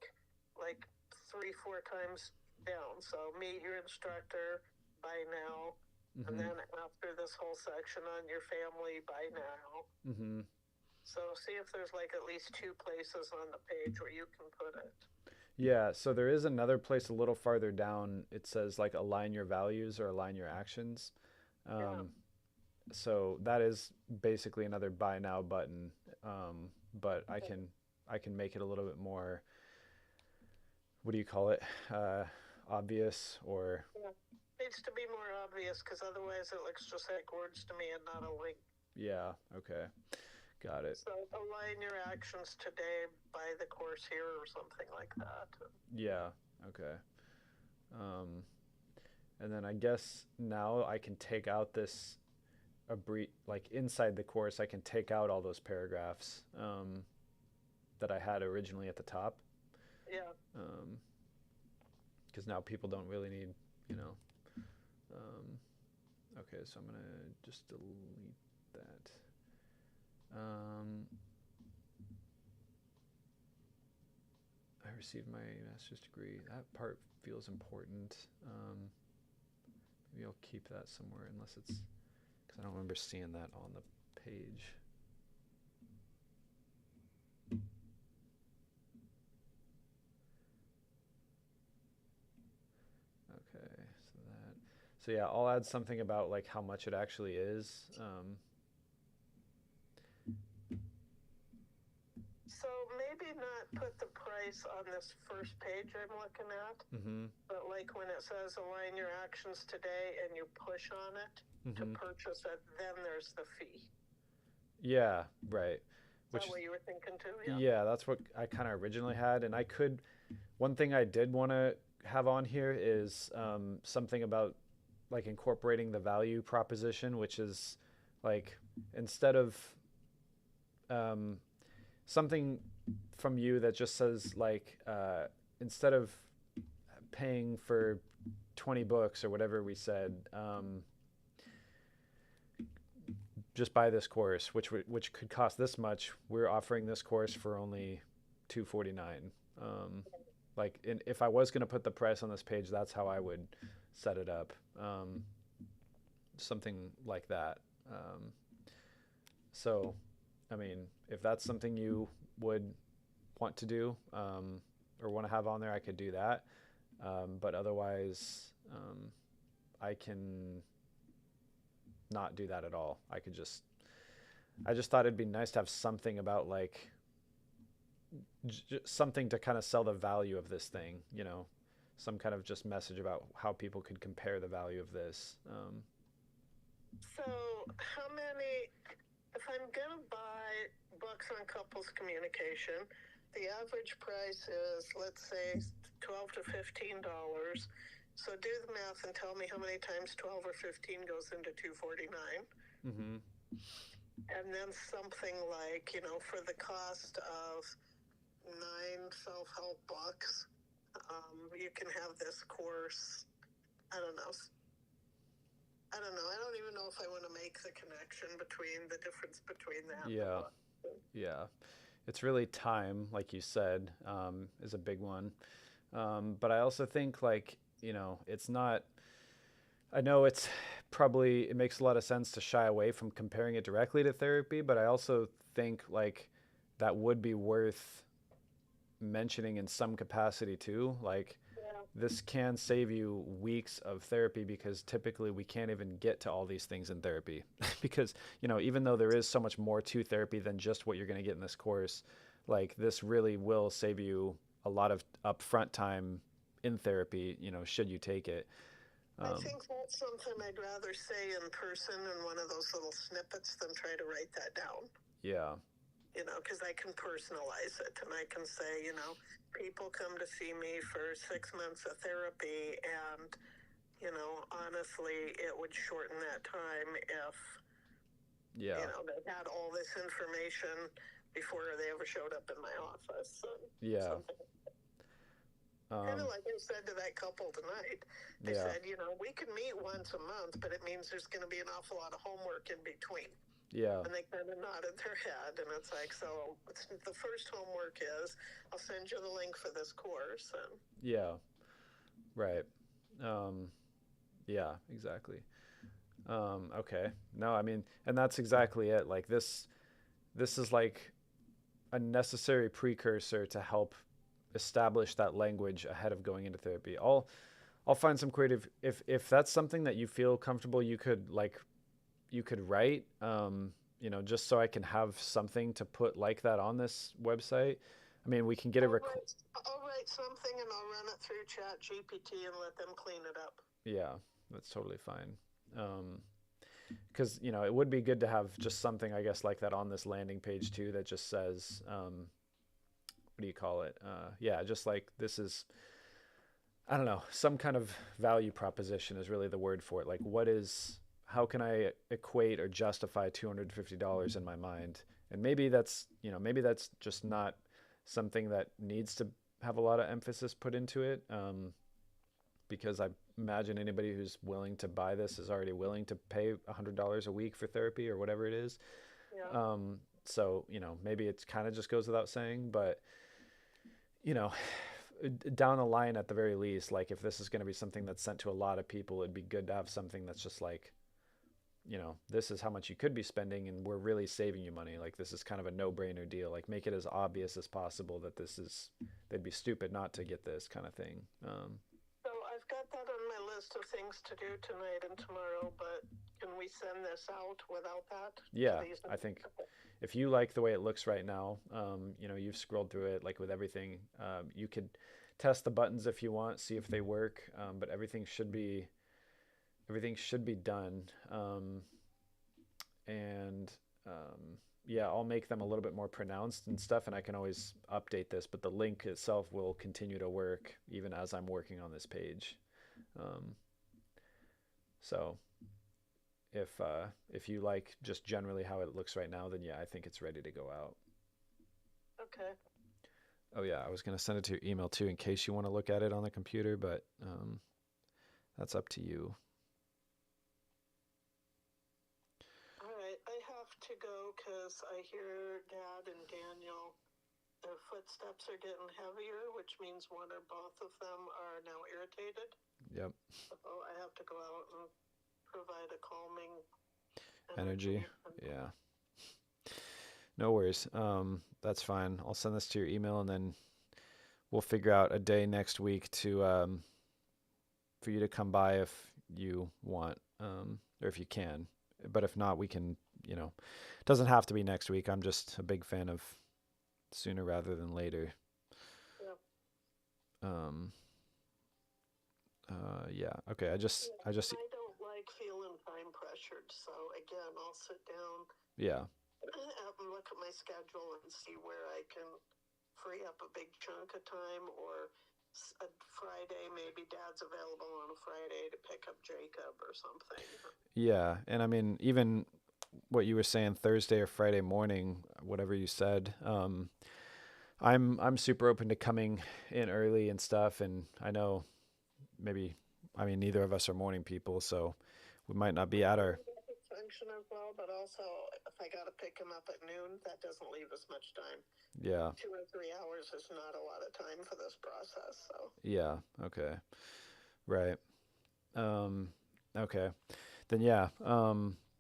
like 3-4 times down. So meet your instructor, buy now. And then after this whole section on your family, buy now. Mm-hmm. So see if there's like at least 2 places on the page where you can put it. Yeah, so there is another place a little farther down. It says like align your values or align your actions. Yeah. So that is basically another buy now button. But I can make it a little bit more, what do you call it? Obvious or Yeah. Needs to be more obvious because otherwise it looks just like words to me and not a link. yeah, okay. Got it. So align your actions today, buy the course here or something like that. Yeah, okay. And then I guess now I can take out this like inside the course I can take out all those paragraphs that I had originally at the top. Yeah. Because now people don't really need, you know. Okay, so I'm gonna just delete that. I received my master's degree. That part feels important. Maybe I'll keep that somewhere unless it's, because I don't remember seeing that on the page. Okay, so yeah, I'll add something about like how much it actually is. So maybe not put the price on this first page I'm looking at, Mm-hmm. but like when it says align your actions today and you push on it to purchase it, then there's the fee. Yeah, right. Is Which that is, what you were thinking too? Yeah. yeah, that's what I kind of originally had. And I could, one thing I did want to have on here is something about like incorporating the value proposition, which is like instead of um, something from you that just says like instead of paying for 20 books or whatever we said, just buy this course, which could cost this much. We're offering this course for only $249. Like if I was going to put the price on this page, that's how I would set it up. Something like that. So, I mean, if that's something you would want to do or want to have on there, I could do that. But otherwise, I can not do that at all. I just thought it'd be nice to have something about like something to kind of sell the value of this thing, you know, some kind of just message about how people could compare the value of this. So how many, if I'm going to buy books on couples communication, the average price is, let's say, $12 to $15. So do the math and tell me how many times 12 or 15 goes into 249. Mm-hmm. And then something like, you know, for the cost of 9 self-help books, you can have this course. I don't know. I don't even know if I want to make the connection between the difference between that. Yeah. Yeah. It's really time, like you said, is a big one. But I also think like, you know, it's not, I know it's probably, it makes a lot of sense to shy away from comparing it directly to therapy, but I also think like that would be worth mentioning in some capacity too. Like this can save you weeks of therapy because typically we can't even get to all these things in therapy because, you know, even though there is so much more to therapy than just what you're going to get in this course, like this really will save you a lot of upfront time in therapy, you know, should you take it. I think that's something I'd rather say in person in one of those little snippets than try to write that down. Yeah. You know, because I can personalize it and I can say, you know, people come to see me for 6 months of therapy and, you know, honestly, it would shorten that time if, you know, they had all this information before they ever showed up in my office. Yeah. Kind of like I said to that couple tonight. They said, you know, we can meet once a month, but it means there's going to be an awful lot of homework in between. Yeah. And they kind of nodded their head, and it's like, so the first homework is, I'll send you the link for this course. And yeah. Right. Yeah, exactly. Okay. No, I mean, and that's exactly it. Like this is like a necessary precursor to help establish that language ahead of going into therapy. I'll find some creative, if that's something that you feel comfortable, you could write, you know, just so I can have something to put like that on this website. I mean, we can get I'll write something and I'll run it through Chat GPT and let them clean it up. Yeah, that's totally fine. Because, you know, it would be good to have just something, I guess, like that on this landing page too, that just says, what do you call it? Yeah, just like this is, I don't know, some kind of value proposition is really the word for it. Like how can I equate or justify $250 in my mind? And maybe that's just not something that needs to have a lot of emphasis put into it. Because I imagine anybody who's willing to buy this is already willing to pay $100 a week for therapy or whatever it is. Yeah. So, you know, maybe it kind of just goes without saying, but, you know, down the line at the very least, like if this is going to be something that's sent to a lot of people, it'd be good to have something that's just like, you know, this is how much you could be spending and we're really saving you money. Like this is kind of a no-brainer deal. Like make it as obvious as possible that they'd be stupid not to get this kind of thing. So I've got that on my list list of things to do tonight and tomorrow, but can we send this out without that? Yeah, These- I think Okay. if you like the way it looks right now, you know, you've scrolled through it like with everything. You could test the buttons if you want, see if they work, but everything should be done. And yeah, I'll make them a little bit more pronounced and stuff, and I can always update this, but the link itself will continue to work even as I'm working on this page. Um, so if you like just generally how it looks right now, then yeah, I think it's ready to go out. Okay. Oh yeah, I was gonna send it to your email too in case you want to look at it on the computer, but that's up to you. All right. I have to go because I hear Dad and Daniel, their footsteps are getting heavier, which means one or both of them are now irritated. Yep. So I have to go out and provide a calming Energy. and- Yeah. No worries. That's fine. I'll send this to your email and then we'll figure out a day next week to for you to come by if you want, or if you can. But if not, we can, you know, it doesn't have to be next week. I'm just a big fan of sooner rather than later. Yep. Yeah. Okay. I just I don't like feeling time pressured, so again, I'll sit down yeah. and look at my schedule and see where I can free up a big chunk of time, or a Friday, maybe Dad's available on a Friday to pick up Jacob or something. Yeah. And I mean, even what you were saying Thursday or Friday morning, whatever you said, I'm super open to coming in early and stuff, and I know maybe, I mean, neither of us are morning people, so we might not be at our Function as well, but also if I got to pick him up at noon, that doesn't leave us much time. yeah. 2 or 3 hours is not a lot of time for this process, so. Yeah. Okay. Right. Okay. Then yeah.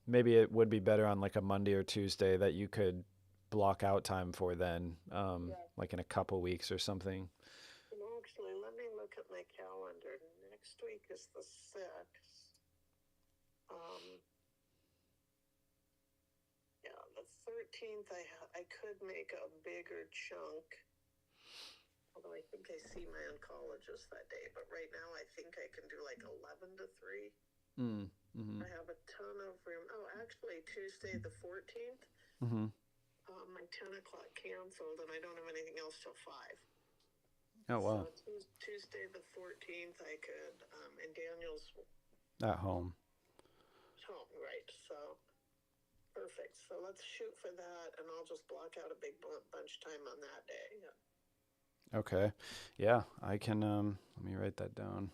Maybe it would be better on like a Monday or Tuesday that you could block out time for then, like in a couple weeks or something. Actually, let me look at my calendar. Next week is the 6th. Yeah, the 13th, I could make a bigger chunk. Although I think I see my oncologist that day, but right now I think I can do like 11 to 3. Mm-hmm. I have a ton of room. Oh, actually, Tuesday the 14th, Mm-hmm. my 10 o'clock canceled, and I don't have anything else till 5. Oh wow. So Tuesday the 14th, I could, and Daniel's At home. home, right? So perfect. So let's shoot for that, and I'll just block out a big bunch of time on that day. Yeah. Okay. Yeah, I can let me write that down.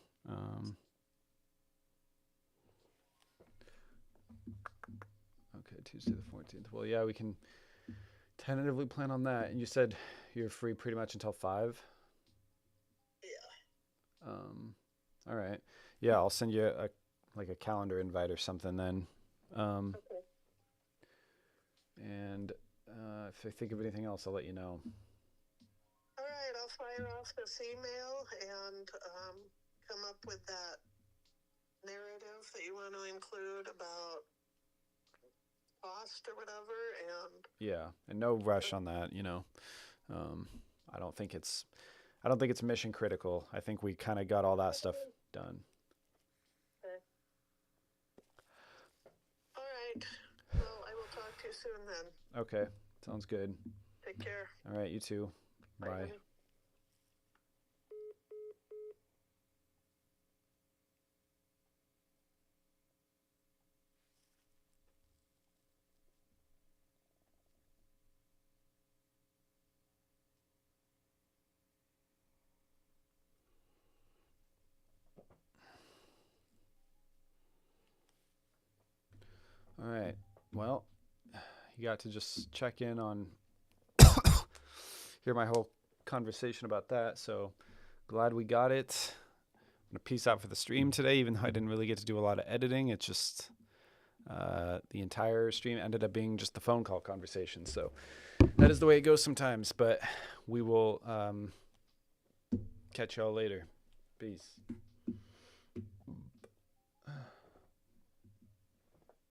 Okay, Tuesday the 14th. Well, yeah, we can tentatively plan on that. And you said you're free pretty much until 5? Yeah. All right. Yeah, I'll send you a calendar invite or something then. Okay. And if I think of anything else, I'll let you know. All right. I'll fire off this email and come up with that narrative that you want to include about cost or whatever. And Yeah, and no rush on that, you know. I don't think it's mission critical. I think we kind of got all that stuff done. okay. All right. Well, I will talk to you soon then. Okay, sounds good. Take care. All right, you too. Bye. Bye. All right. Well, you got to just check in on hear my whole conversation about that. So glad we got it. I'm gonna peace out for the stream today, even though I didn't really get to do a lot of editing. It's just the entire stream ended up being just the phone call conversation. So that is the way it goes sometimes. But we will catch y'all later. Peace.